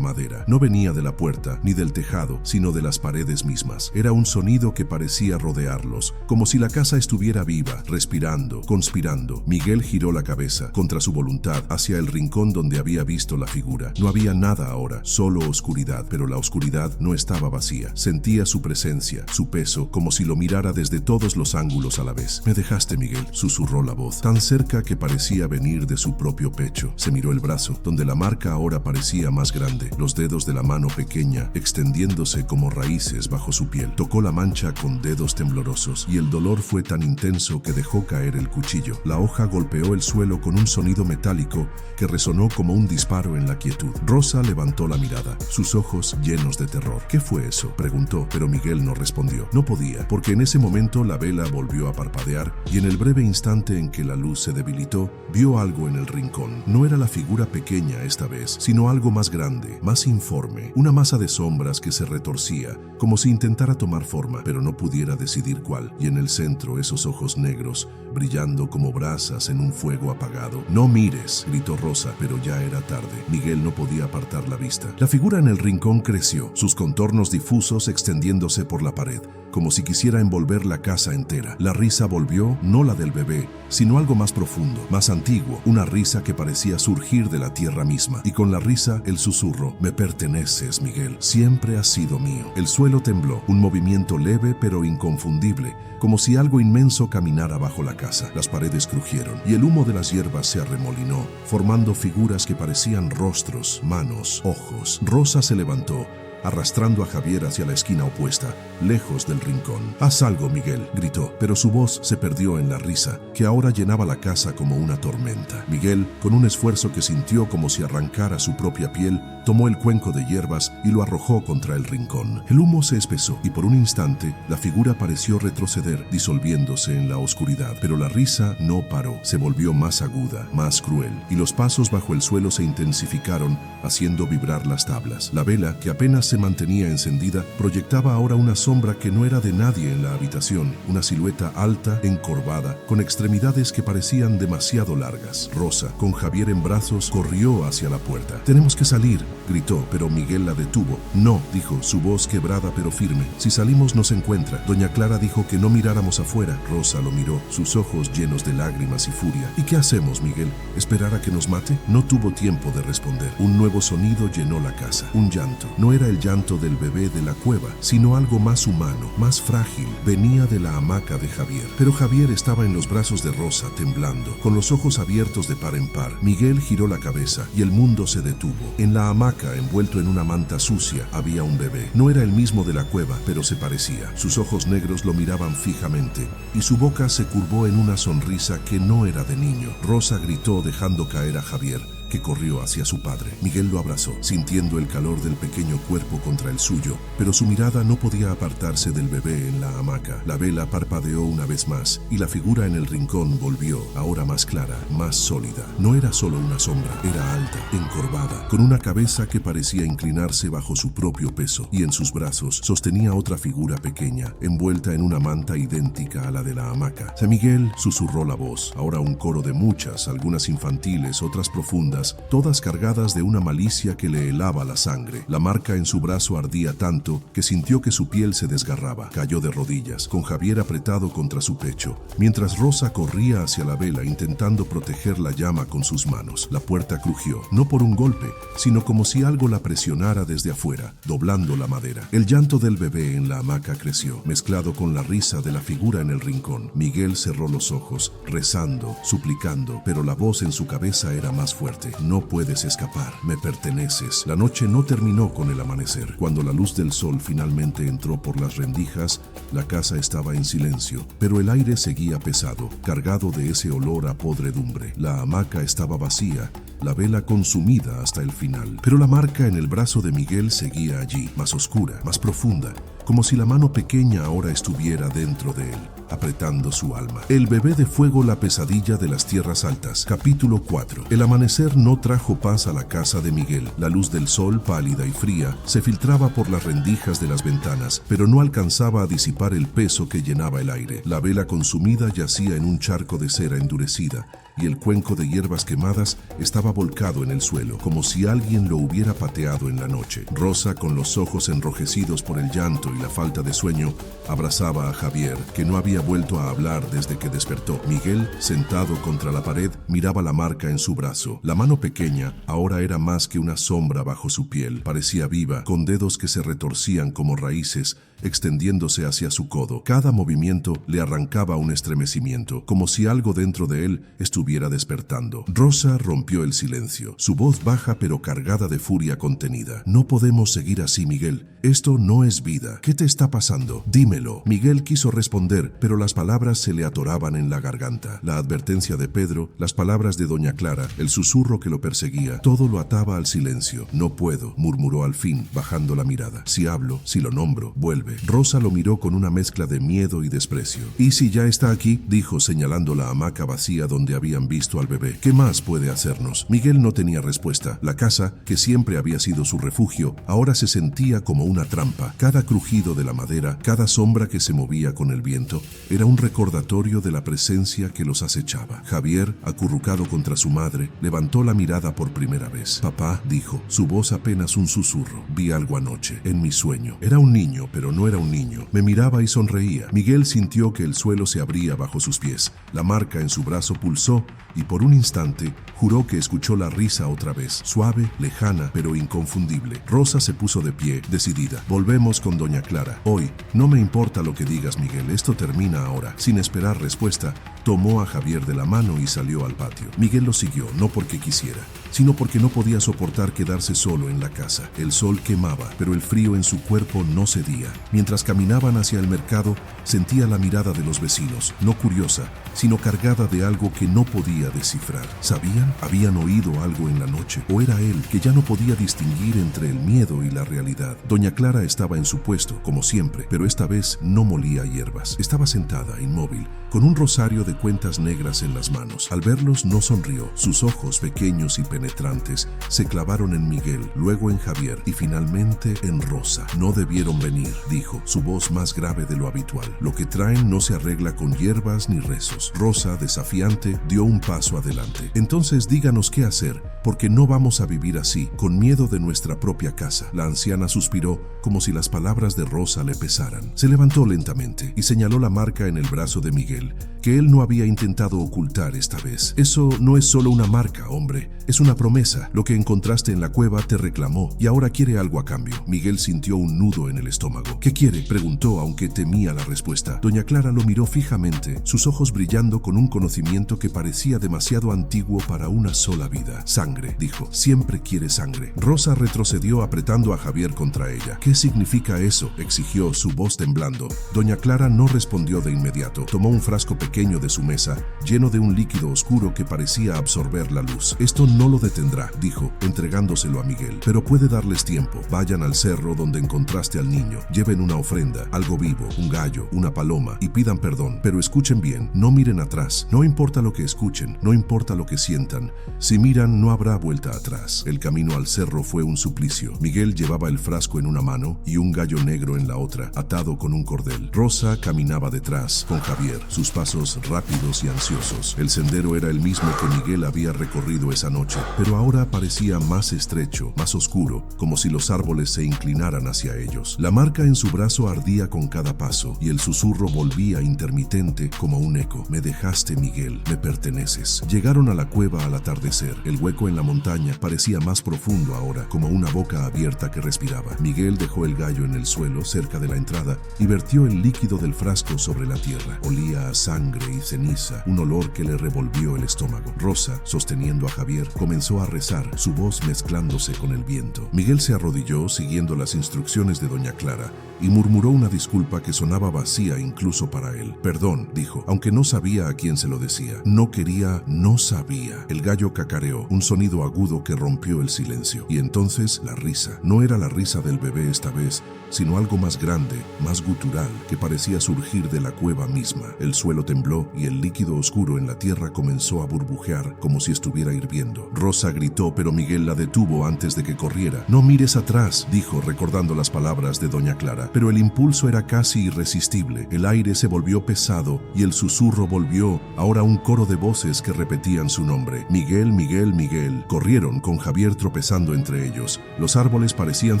madera. No venía de la puerta, ni del tejado, sino de las paredes mismas. Era un sonido que parecía rodearlos, como si la casa estuviera viva, respirando, conspirando. Miguel giró la cabeza, contra su voluntad, hacia el rincón donde había visto la figura. No había nada ahora, solo oscuridad, pero la oscuridad no estaba vacía. Sentía su presencia, su peso, como si lo mirara desde todos los ángulos a la vez. «Me dejaste, Miguel», susurró la voz, tan cerca que parecía venir de su propio pecho. Se miró el brazo, donde la marca ahora parecía más grande, los dedos de la mano pequeña extendiéndose como raíces bajo su piel. Tocó la mancha con dedos temblorosos, y el dolor fue tan intenso que dejó caer el cuchillo. La hoja golpeó el suelo con un sonido metálico que resonó como un disparo en la quietud. Rosa levantó la mirada, sus ojos llenos de terror. «¿Qué fue eso?», preguntó, pero Miguel no respondió. No podía, porque en ese momento la vela volvió a parpadear, y en el breve instante en que la luz se debilitó, vio algo en el rincón. No era la figura pequeña esta vez, sino algo más grande, más informe, una masa de sombras que se retorcía, como si intentara tomar forma, pero no pudiera decidir cuál, y en el centro esos ojos negros, brillando como brasas en un fuego apagado. «No mires», gritó Rosa, pero ya era tarde. Miguel no podía apartar la vista. La figura en el rincón creció, sus contornos difusos extendiéndose por la pared, como si quisiera envolver la casa entera. La risa volvió, no la del bebé, sino algo más profundo, más antiguo, una risa que parecía surgir de la tierra misma. Y con la risa, el susurro: «Me perteneces, Miguel, siempre has sido mío». El suelo tembló, un movimiento leve pero inconfundible, como si algo inmenso caminara bajo la casa. Las paredes crujieron, y el humo de las hierbas se arremolinó, formando figuras que parecían rostros, manos, ojos. Rosa se levantó, arrastrando a Javier hacia la esquina opuesta, lejos del rincón. «Haz algo, Miguel», gritó, pero su voz se perdió en la risa, que ahora llenaba la casa como una tormenta. Miguel, con un esfuerzo que sintió como si arrancara su propia piel, tomó el cuenco de hierbas y lo arrojó contra el rincón. El humo se espesó, y por un instante, la figura pareció retroceder, disolviéndose en la oscuridad. Pero la risa no paró, se volvió más aguda, más cruel, y los pasos bajo el suelo se intensificaron, haciendo vibrar las tablas. La vela, que apenas se mantenía encendida, proyectaba ahora una sombra que no era de nadie en la habitación, una silueta alta, encorvada, con extremidades que parecían demasiado largas. Rosa, con Javier en brazos, corrió hacia la puerta. «Tenemos que salir», gritó, pero Miguel la detuvo. «No», dijo, su voz quebrada pero firme. «Si salimos nos encuentra. Doña Clara dijo que no miráramos afuera». Rosa lo miró, sus ojos llenos de lágrimas y furia. «¿Y qué hacemos, Miguel? ¿Esperar a que nos mate?» No tuvo tiempo de responder. Un nuevo sonido llenó la casa, un llanto. No era el el llanto del bebé de la cueva, sino algo más humano, más frágil. Venía de la hamaca de Javier. Pero Javier estaba en los brazos de Rosa, temblando, con los ojos abiertos de par en par. Miguel giró la cabeza y el mundo se detuvo. En la hamaca, envuelto en una manta sucia, había un bebé. No era el mismo de la cueva, pero se parecía. Sus ojos negros lo miraban fijamente y su boca se curvó en una sonrisa que no era de niño. Rosa gritó dejando caer a Javier, que corrió hacia su padre. Miguel lo abrazó, sintiendo el calor del pequeño cuerpo contra el suyo, pero su mirada no podía apartarse del bebé en la hamaca. La vela parpadeó una vez más y la figura en el rincón volvió, ahora más clara, más sólida. No era solo una sombra, era alta, encorvada, con una cabeza que parecía inclinarse bajo su propio peso, y en sus brazos sostenía otra figura pequeña, envuelta en una manta idéntica a la de la hamaca. San Miguel, susurró la voz, ahora un coro de muchas, algunas infantiles, otras profundas, todas cargadas de una malicia que le helaba la sangre. La marca en su brazo ardía tanto que sintió que su piel se desgarraba. Cayó de rodillas, con Javier apretado contra su pecho, mientras Rosa corría hacia la vela intentando proteger la llama con sus manos. La puerta crujió, no por un golpe, sino como si algo la presionara desde afuera, doblando la madera. El llanto del bebé en la hamaca creció, mezclado con la risa de la figura en el rincón. Miguel cerró los ojos, rezando, suplicando, pero la voz en su cabeza era más fuerte. No puedes escapar, me perteneces. La noche no terminó con el amanecer. Cuando la luz del sol finalmente entró por las rendijas, la casa estaba en silencio, pero el aire seguía pesado, cargado de ese olor a podredumbre. La hamaca estaba vacía, la vela consumida hasta el final. Pero la marca en el brazo de Miguel seguía allí, más oscura, más profunda, como si la mano pequeña ahora estuviera dentro de él, apretando su alma. El bebé de fuego, la pesadilla de las tierras altas. Capítulo 4. El amanecer no trajo paz a la casa de Miguel. La luz del sol, pálida y fría, se filtraba por las rendijas de las ventanas, pero no alcanzaba a disipar el peso que llenaba el aire. La vela consumida yacía en un charco de cera endurecida, y el cuenco de hierbas quemadas estaba volcado en el suelo, como si alguien lo hubiera pateado en la noche. Rosa, con los ojos enrojecidos por el llanto y la falta de sueño, abrazaba a Javier, que no había vuelto a hablar desde que despertó. Miguel, sentado contra la pared, miraba la marca en su brazo. La mano pequeña ahora era más que una sombra bajo su piel. Parecía viva, con dedos que se retorcían como raíces, extendiéndose hacia su codo. Cada movimiento le arrancaba un estremecimiento, como si algo dentro de él estuviera despertando. Rosa rompió el silencio, su voz baja pero cargada de furia contenida. No podemos seguir así, Miguel. Esto no es vida. ¿Qué te está pasando? Dímelo. Miguel quiso responder, pero las palabras se le atoraban en la garganta. La advertencia de Pedro, las palabras de doña Clara, el susurro que lo perseguía, todo lo ataba al silencio. No puedo, murmuró al fin, bajando la mirada. Si hablo, si lo nombro, vuelve. Rosa lo miró con una mezcla de miedo y desprecio. ¿Y si ya está aquí?, dijo, señalando la hamaca vacía donde habían visto al bebé. ¿Qué más puede hacernos? Miguel no tenía respuesta. La casa, que siempre había sido su refugio, ahora se sentía como una trampa. Cada crujido de la madera, cada sombra que se movía con el viento, era un recordatorio de la presencia que los acechaba. Javier, acurrucado contra su madre, levantó la mirada por primera vez. Papá, dijo, su voz apenas un susurro. Vi algo anoche, en mi sueño. Era un niño, pero no era un niño. Me miraba y sonreía. Miguel sintió que el suelo se abría bajo sus pies. La marca en su brazo pulsó y por un instante juró que escuchó la risa otra vez, suave, lejana, pero inconfundible. Rosa se puso de pie, decidida. Volvemos con doña Clara. Hoy, no me importa lo que digas, Miguel, esto termina ahora. Sin esperar respuesta, tomó a Javier de la mano y salió al patio. Miguel lo siguió, no porque quisiera, sino porque no podía soportar quedarse solo en la casa. El sol quemaba, pero el frío en su cuerpo no cedía. Mientras caminaban hacia el mercado, sentía la mirada de los vecinos, no curiosa, sino cargada de algo que no podía descifrar. ¿Sabían? ¿Habían oído algo en la noche? ¿O era él, que ya no podía distinguir entre el miedo y la realidad? Doña Clara estaba en su puesto, como siempre, pero esta vez no molía hierbas. Estaba sentada, inmóvil, con un rosario de cuentas negras en las manos. Al verlos no sonrió. Sus ojos, pequeños y penetrantes, se clavaron en Miguel, luego en Javier y finalmente en Rosa. No debieron venir, dijo, su voz más grave de lo habitual. Lo que traen no se arregla con hierbas ni rezos. Rosa, desafiante, dio un paso adelante. Entonces díganos qué hacer, porque no vamos a vivir así, con miedo de nuestra propia casa. La anciana suspiró, como si las palabras de Rosa le pesaran. Se levantó lentamente y señaló la marca en el brazo de Miguel. Miguel, que él no había intentado ocultar esta vez. Eso no es solo una marca, hombre. Es una promesa. Lo que encontraste en la cueva te reclamó y ahora quiere algo a cambio. Miguel sintió un nudo en el estómago. ¿Qué quiere?, preguntó, aunque temía la respuesta. Doña Clara lo miró fijamente, sus ojos brillando con un conocimiento que parecía demasiado antiguo para una sola vida. Sangre, dijo. Siempre quiere sangre. Rosa retrocedió apretando a Javier contra ella. ¿Qué significa eso?, exigió, su voz temblando. Doña Clara no respondió de inmediato. Tomó un frasco pequeño de su mesa, lleno de un líquido oscuro que parecía absorber la luz. Esto no lo detendrá, dijo, entregándoselo a Miguel. Pero puede darles tiempo. Vayan al cerro donde encontraste al niño. Lleven una ofrenda, algo vivo, un gallo, una paloma, y pidan perdón. Pero escuchen bien, no miren atrás. No importa lo que escuchen, no importa lo que sientan. Si miran, no habrá vuelta atrás. El camino al cerro fue un suplicio. Miguel llevaba el frasco en una mano y un gallo negro en la otra, atado con un cordel. Rosa caminaba detrás, con Javier, sus pasos rápidos y ansiosos. El sendero era el mismo que Miguel había recorrido esa noche, pero ahora parecía más estrecho, más oscuro, como si los árboles se inclinaran hacia ellos. La marca en su brazo ardía con cada paso, y el susurro volvía intermitente como un eco. Me dejaste, Miguel, me perteneces. Llegaron a la cueva al atardecer. El hueco en la montaña parecía más profundo ahora, como una boca abierta que respiraba. Miguel dejó el gallo en el suelo cerca de la entrada y vertió el líquido del frasco sobre la tierra. Olía a sangre y ceniza, un olor que le revolvió el estómago. Rosa, sosteniendo a Javier, comenzó a rezar, su voz mezclándose con el viento. Miguel se arrodilló siguiendo las instrucciones de Doña Clara y murmuró una disculpa que sonaba vacía incluso para él. Perdón, dijo, aunque no sabía a quién se lo decía. No quería, no sabía. El gallo cacareó, un sonido agudo que rompió el silencio. Y entonces la risa. No era la risa del bebé esta vez, sino algo más grande, más gutural, que parecía surgir de la cueva misma. El suelo tembló y el líquido oscuro en la tierra comenzó a burbujear como si estuviera hirviendo. Rosa gritó, pero Miguel la detuvo antes de que corriera. No mires atrás, dijo, recordando las palabras de Doña Clara. Pero el impulso era casi irresistible. El aire se volvió pesado y el susurro volvió, ahora un coro de voces que repetían su nombre. Miguel, Miguel, Miguel. Corrieron, con Javier tropezando entre ellos. Los árboles parecían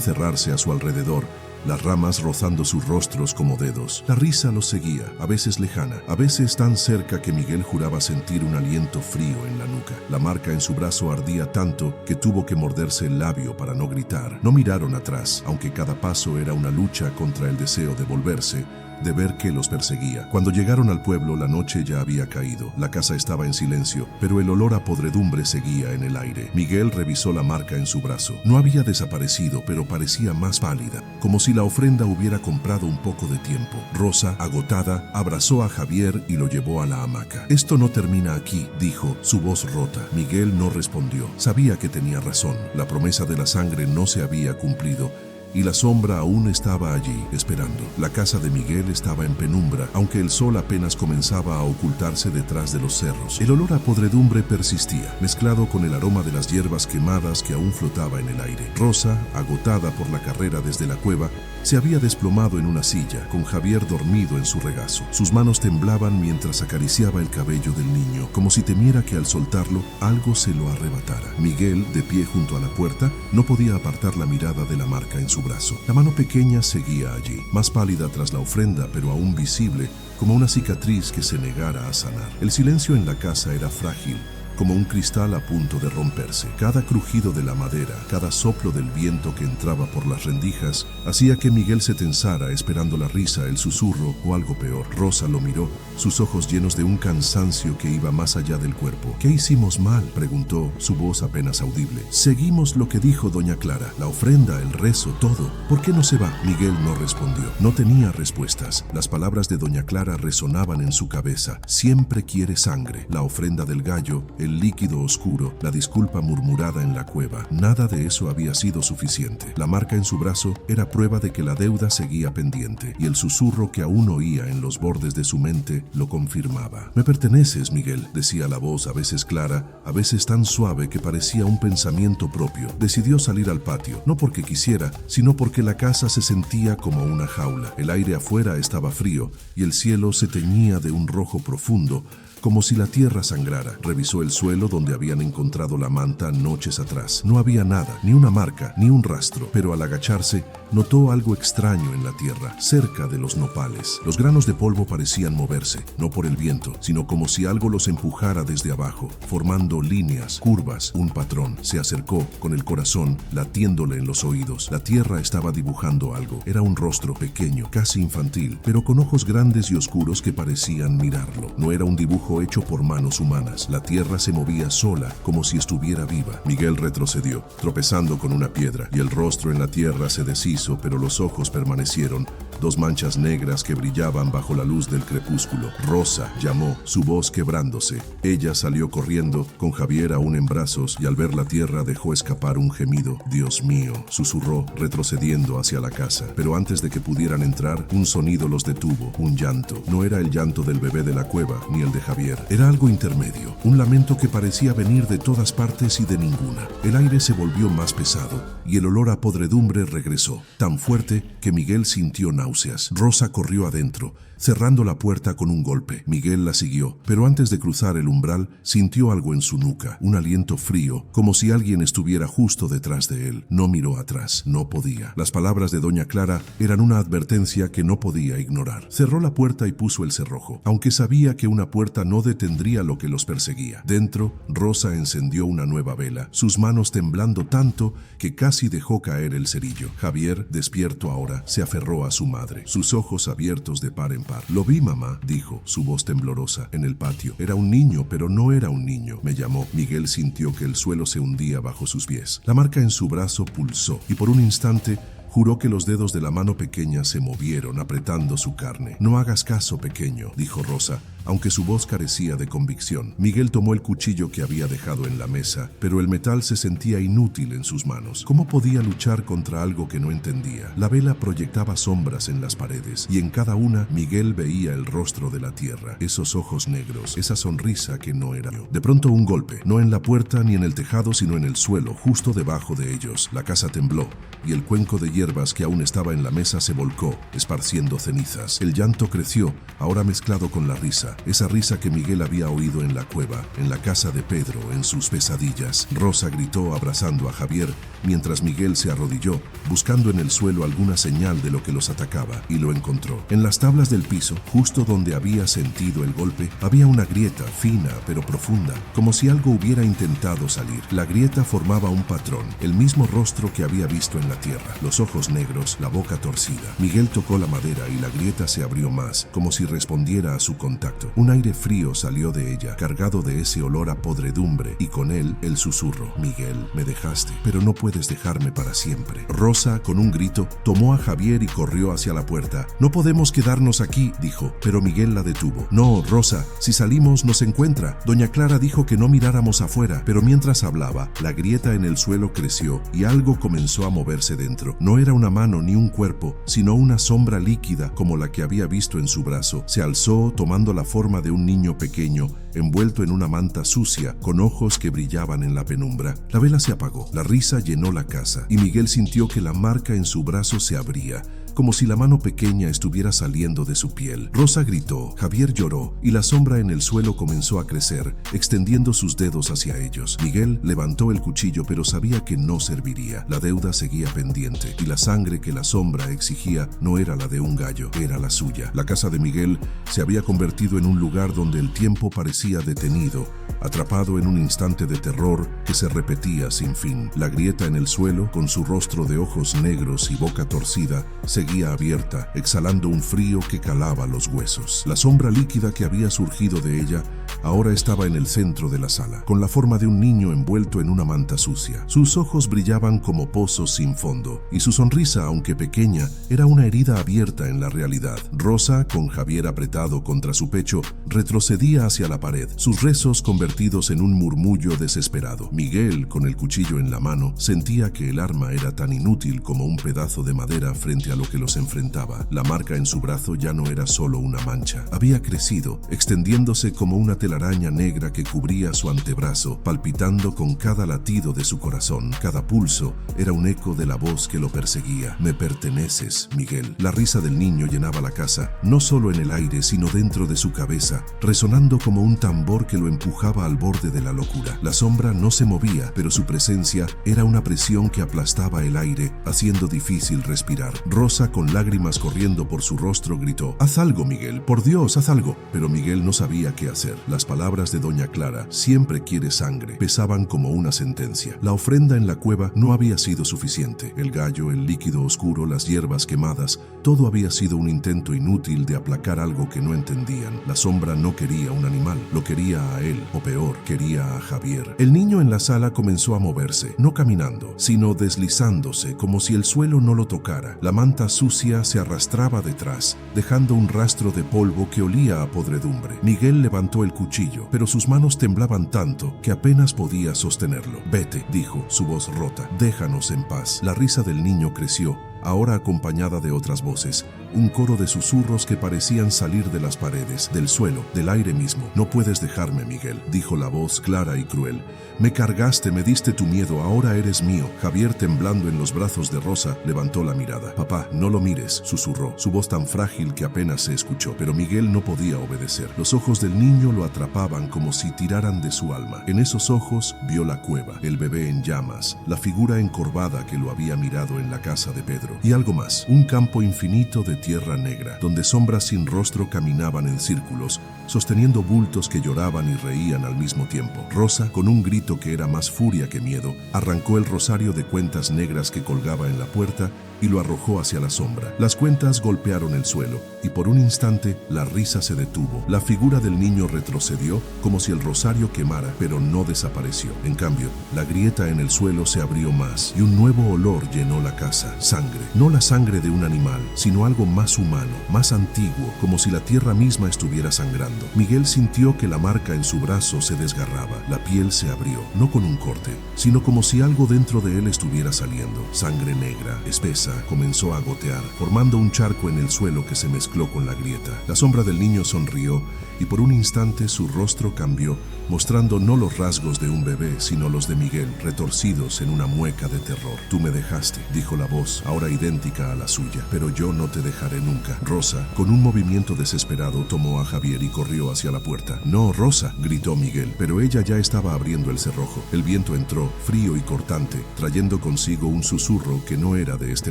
cerrarse a su alrededor, las ramas rozando sus rostros como dedos. La risa los seguía, a veces lejana, a veces tan cerca que Miguel juraba sentir un aliento frío en la nuca. La marca en su brazo ardía tanto que tuvo que morderse el labio para no gritar. No miraron atrás, aunque cada paso era una lucha contra el deseo de volverse, de ver que los perseguía. Cuando llegaron al pueblo, la noche ya había caído. La casa estaba en silencio, pero el olor a podredumbre seguía en el aire. Miguel revisó la marca en su brazo. No había desaparecido, pero parecía más pálida, como si la ofrenda hubiera comprado un poco de tiempo. Rosa, agotada, abrazó a Javier y lo llevó a la hamaca. Esto no termina aquí, dijo, su voz rota. Miguel no respondió. Sabía que tenía razón. La promesa de la sangre no se había cumplido, y la sombra aún estaba allí, esperando. La casa de Miguel estaba en penumbra, aunque el sol apenas comenzaba a ocultarse detrás de los cerros. El olor a podredumbre persistía, mezclado con el aroma de las hierbas quemadas que aún flotaba en el aire. Rosa, agotada por la carrera desde la cueva, se había desplomado en una silla, con Javier dormido en su regazo. Sus manos temblaban mientras acariciaba el cabello del niño, como si temiera que al soltarlo, algo se lo arrebatara. Miguel, de pie junto a la puerta, no podía apartar la mirada de la marca en su brazo. La mano pequeña seguía allí, más pálida tras la ofrenda, pero aún visible, como una cicatriz que se negara a sanar. El silencio en la casa era frágil, como un cristal a punto de romperse. Cada crujido de la madera, cada soplo del viento que entraba por las rendijas, hacía que Miguel se tensara esperando la risa, el susurro o algo peor. Rosa lo miró, sus ojos llenos de un cansancio que iba más allá del cuerpo. ¿Qué hicimos mal?, preguntó, su voz apenas audible. Seguimos lo que dijo Doña Clara, la ofrenda, el rezo, todo. ¿Por qué no se va? Miguel no respondió. No tenía respuestas. Las palabras de Doña Clara resonaban en su cabeza. Siempre quiere sangre. La ofrenda del gallo, el líquido oscuro, la disculpa murmurada en la cueva. Nada de eso había sido suficiente. La marca en su brazo era prueba de que la deuda seguía pendiente, y el susurro que aún oía en los bordes de su mente lo confirmaba. Me perteneces, Miguel, decía la voz, a veces clara, a veces tan suave que parecía un pensamiento propio. Decidió salir al patio, no porque quisiera, sino porque la casa se sentía como una jaula. El aire afuera estaba frío y el cielo se teñía de un rojo profundo, como si la tierra sangrara. Revisó el suelo donde habían encontrado la manta noches atrás. No había nada, ni una marca, ni un rastro, pero al agacharse, notó algo extraño en la tierra, cerca de los nopales. Los granos de polvo parecían moverse, no por el viento, sino como si algo los empujara desde abajo, formando líneas, curvas, un patrón. Se acercó, con el corazón latiéndole en los oídos. La tierra estaba dibujando algo. Era un rostro pequeño, casi infantil, pero con ojos grandes y oscuros que parecían mirarlo. No era un dibujo hecho por manos humanas. La tierra se movía sola, como si estuviera viva. Miguel retrocedió, tropezando con una piedra, y el rostro en la tierra se deshizo, pero los ojos permanecieron, dos manchas negras que brillaban bajo la luz del crepúsculo. Rosa, llamó, su voz quebrándose. Ella salió corriendo, con Javier aún en brazos, y al ver la tierra dejó escapar un gemido. Dios mío, susurró, retrocediendo hacia la casa. Pero antes de que pudieran entrar, un sonido los detuvo, un llanto. No era el llanto del bebé de la cueva, ni el de Javier. Era algo intermedio, un lamento que parecía venir de todas partes y de ninguna. El aire se volvió más pesado, y el olor a podredumbre regresó, tan fuerte que Miguel sintió náuseas. Rosa corrió adentro, cerrando la puerta con un golpe. Miguel la siguió, pero antes de cruzar el umbral, sintió algo en su nuca, un aliento frío, como si alguien estuviera justo detrás de él. No miró atrás, no podía. Las palabras de doña Clara eran una advertencia que no podía ignorar. Cerró la puerta y puso el cerrojo, aunque sabía que una puerta no detendría lo que los perseguía. Dentro, Rosa encendió una nueva vela, sus manos temblando tanto que casi dejó caer el cerillo. Javier, despierto ahora, se aferró a su madre, sus ojos abiertos de par en par. Lo vi, mamá, dijo, su voz temblorosa, en el patio. Era un niño, pero no era un niño. Me llamó. Miguel sintió que el suelo se hundía bajo sus pies. La marca en su brazo pulsó, y por un instante juró que los dedos de la mano pequeña se movieron, apretando su carne. No hagas caso, pequeño, dijo Rosa, aunque su voz carecía de convicción. Miguel tomó el cuchillo que había dejado en la mesa, pero el metal se sentía inútil en sus manos. ¿Cómo podía luchar contra algo que no entendía? La vela proyectaba sombras en las paredes, y en cada una Miguel veía el rostro de la tierra, esos ojos negros, esa sonrisa que no era yo. De pronto un golpe, no en la puerta ni en el tejado, sino en el suelo, justo debajo de ellos. La casa tembló, y el cuenco de hierbas que aún estaba en la mesa se volcó, esparciendo cenizas. El llanto creció, ahora mezclado con la risa, esa risa que Miguel había oído en la cueva, en la casa de Pedro, en sus pesadillas. Rosa gritó abrazando a Javier, mientras Miguel se arrodilló, buscando en el suelo alguna señal de lo que los atacaba, y lo encontró. En las tablas del piso, justo donde había sentido el golpe, había una grieta fina pero profunda, como si algo hubiera intentado salir. La grieta formaba un patrón, el mismo rostro que había visto en la tierra, los ojos negros, la boca torcida. Miguel tocó la madera y la grieta se abrió más, como si respondiera a su contacto. Un aire frío salió de ella, cargado de ese olor a podredumbre, y con él el susurro: Miguel, me dejaste, pero no puedes dejarme para siempre. Rosa, con un grito, tomó a Javier y corrió hacia la puerta. No podemos quedarnos aquí, dijo, pero Miguel la detuvo. No, Rosa, si salimos nos encuentra. Doña Clara dijo que no miráramos afuera, pero mientras hablaba, la grieta en el suelo creció y algo comenzó a moverse dentro. No era una mano ni un cuerpo, sino una sombra líquida como la que había visto en su brazo. Se alzó tomando la forma de un niño pequeño, envuelto en una manta sucia, con ojos que brillaban en la penumbra. La vela se apagó, la risa llenó la casa, y Miguel sintió que la marca en su brazo se abría, como si la mano pequeña estuviera saliendo de su piel. Rosa gritó, Javier lloró, y la sombra en el suelo comenzó a crecer, extendiendo sus dedos hacia ellos. Miguel levantó el cuchillo, pero sabía que no serviría. La deuda seguía pendiente, y la sangre que la sombra exigía no era la de un gallo, era la suya. La casa de Miguel se había convertido en un lugar donde el tiempo parecía detenido, atrapado en un instante de terror que se repetía sin fin. La grieta en el suelo, con su rostro de ojos negros y boca torcida, seguía abierta, exhalando un frío que calaba los huesos. La sombra líquida que había surgido de ella ahora estaba en el centro de la sala, con la forma de un niño envuelto en una manta sucia. Sus ojos brillaban como pozos sin fondo, y su sonrisa, aunque pequeña, era una herida abierta en la realidad. Rosa, con Javier apretado contra su pecho, retrocedía hacia la pared, sus rezos convertidos en un murmullo desesperado. Miguel, con el cuchillo en la mano, sentía que el arma era tan inútil como un pedazo de madera frente a lo que los enfrentaba. La marca en su brazo ya no era solo una mancha, había crecido, extendiéndose como una telaraña telaraña negra que cubría su antebrazo, palpitando con cada latido de su corazón. Cada pulso era un eco de la voz que lo perseguía. Me perteneces, Miguel. La risa del niño llenaba la casa, no solo en el aire, sino dentro de su cabeza, resonando como un tambor que lo empujaba al borde de la locura. La sombra no se movía, pero su presencia era una presión que aplastaba el aire, haciendo difícil respirar. Rosa, con lágrimas corriendo por su rostro, gritó: «Haz algo, Miguel, por Dios, haz algo». Pero Miguel no sabía qué hacer. Las palabras de doña Clara, «siempre quiere sangre», pesaban como una sentencia. La ofrenda en la cueva no había sido suficiente. El gallo, el líquido oscuro, las hierbas quemadas, todo había sido un intento inútil de aplacar algo que no entendían. La sombra no quería un animal, lo quería a él, o peor, quería a Javier. El niño en la sala comenzó a moverse, no caminando, sino deslizándose, como si el suelo no lo tocara. La manta sucia se arrastraba detrás, dejando un rastro de polvo que olía a podredumbre. Miguel levantó el cuchillo, pero sus manos temblaban tanto que apenas podía sostenerlo. «Vete», dijo, su voz rota, «déjanos en paz». La risa del niño creció, ahora acompañada de otras voces, un coro de susurros que parecían salir de las paredes, del suelo, del aire mismo. «No puedes dejarme, Miguel», dijo la voz clara y cruel. «Me cargaste, me diste tu miedo, ahora eres mío». Javier, temblando en los brazos de Rosa, levantó la mirada. «Papá, no lo mires», susurró, su voz tan frágil que apenas se escuchó. Pero Miguel no podía obedecer. Los ojos del niño lo atrapaban como si tiraran de su alma. En esos ojos vio la cueva, el bebé en llamas, la figura encorvada que lo había mirado en la casa de Pedro. Y algo más, un campo infinito de tierra negra, donde sombras sin rostro caminaban en círculos, sosteniendo bultos que lloraban y reían al mismo tiempo. Rosa, con un grito que era más furia que miedo, arrancó el rosario de cuentas negras que colgaba en la puerta y lo arrojó hacia la sombra. Las cuentas golpearon el suelo y por un instante la risa se detuvo. La figura del niño retrocedió como si el rosario quemara, pero no desapareció. En cambio, la grieta en el suelo se abrió más y un nuevo olor llenó la casa. Sangre. No la sangre de un animal, sino algo más humano, más antiguo, como si la tierra misma estuviera sangrando. Miguel sintió que la marca en su brazo se desgarraba. La piel se abrió, no con un corte, sino como si algo dentro de él estuviera saliendo. Sangre negra, espesa, comenzó a gotear, formando un charco en el suelo que se mezcló con la grieta. La sombra del niño sonrió y por un instante su rostro cambió, mostrando no los rasgos de un bebé, sino los de Miguel, retorcidos en una mueca de terror. «Tú me dejaste», dijo la voz, ahora idéntica a la suya, «pero yo no te dejaré nunca». Rosa, con un movimiento desesperado, tomó a Javier y corrió hacia la puerta. «No, Rosa», gritó Miguel, pero ella ya estaba abriendo el cerrojo. El viento entró, frío y cortante, trayendo consigo un susurro que no era de este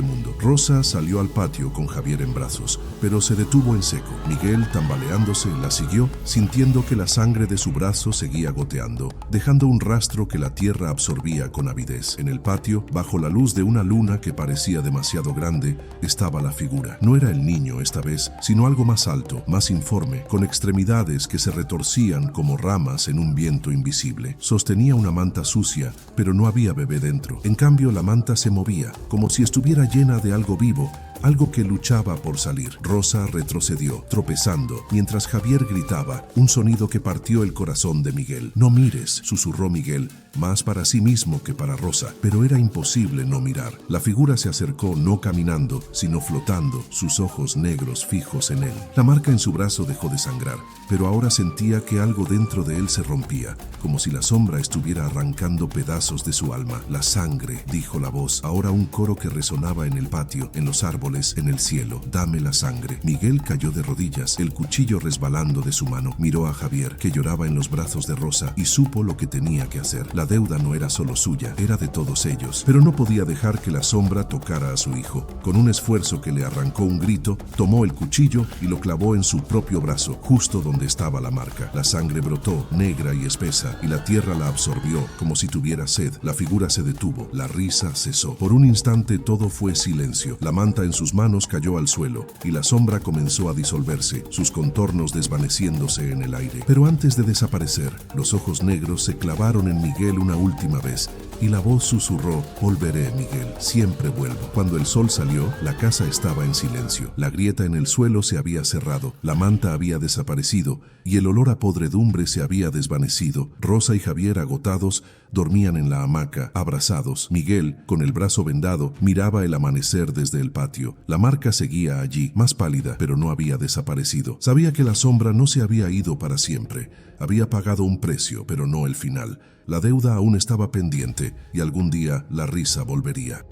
mundo. Rosa salió al patio con Javier en brazos, pero se detuvo en seco. Miguel, tambaleándose, la siguió, sintiendo que la sangre de su brazo seguía goteando, dejando un rastro que la tierra absorbía con avidez. En el patio, bajo la luz de una luna que parecía demasiado grande, estaba la figura. No era el niño esta vez, sino algo más alto, más informe, con extremidades que se retorcían como ramas en un viento invisible. Sostenía una manta sucia, pero no había bebé dentro. En cambio, la manta se movía, como si estuviera llena de algo vivo, algo que luchaba por salir. Rosa retrocedió, tropezando, mientras Javier gritaba, un sonido que partió el corazón de Miguel. «No mires», susurró Miguel, más para sí mismo que para Rosa, pero era imposible no mirar. La figura se acercó no caminando, sino flotando, sus ojos negros fijos en él. La marca en su brazo dejó de sangrar, pero ahora sentía que algo dentro de él se rompía, como si la sombra estuviera arrancando pedazos de su alma. «La sangre», dijo la voz, ahora un coro que resonaba en el patio, en los árboles, en el cielo. «Dame la sangre». Miguel cayó de rodillas, el cuchillo resbalando de su mano. Miró a Javier, que lloraba en los brazos de Rosa, y supo lo que tenía que hacer. La deuda no era solo suya, era de todos ellos, pero no podía dejar que la sombra tocara a su hijo. Con un esfuerzo que le arrancó un grito, tomó el cuchillo y lo clavó en su propio brazo, justo donde estaba la marca. La sangre brotó, negra y espesa, y la tierra la absorbió, como si tuviera sed. La figura se detuvo, la risa cesó. Por un instante todo fue silencio. La manta en sus manos cayó al suelo, y la sombra comenzó a disolverse, sus contornos desvaneciéndose en el aire. Pero antes de desaparecer, los ojos negros se clavaron en Miguel una última vez, y la voz susurró: volveré, Miguel, siempre vuelvo. Cuando el sol salió, la casa estaba en silencio. La grieta en el suelo se había cerrado, la manta había desaparecido y el olor a podredumbre se había desvanecido. Rosa y Javier, agotados, dormían en la hamaca, abrazados. Miguel, con el brazo vendado, miraba el amanecer desde el patio. La marca seguía allí, más pálida, pero no había desaparecido. Sabía que la sombra no se había ido para siempre. Había pagado un precio, pero no el final. La deuda aún estaba pendiente y algún día la risa volvería.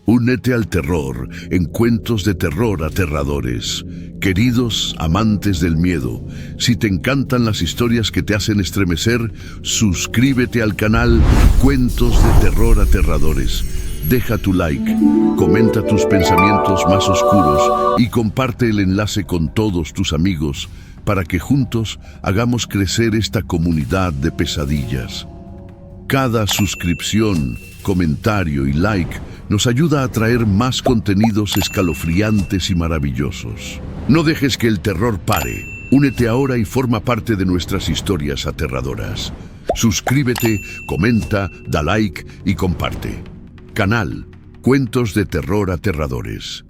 Únete al terror en cuentos de terror aterradores. Queridos amantes del miedo, si te encantan las historias que te hacen estremecer, suscríbete al canal Cuentos de Terror Aterradores. Deja tu like, comenta tus pensamientos más oscuros y comparte el enlace con todos tus amigos para que juntos hagamos crecer esta comunidad de pesadillas. Cada suscripción, comentario y like nos ayuda a traer más contenidos escalofriantes y maravillosos. No dejes que el terror pare. Únete ahora y forma parte de nuestras historias aterradoras. Suscríbete, comenta, da like y comparte. Canal Cuentos de Terror Aterradores.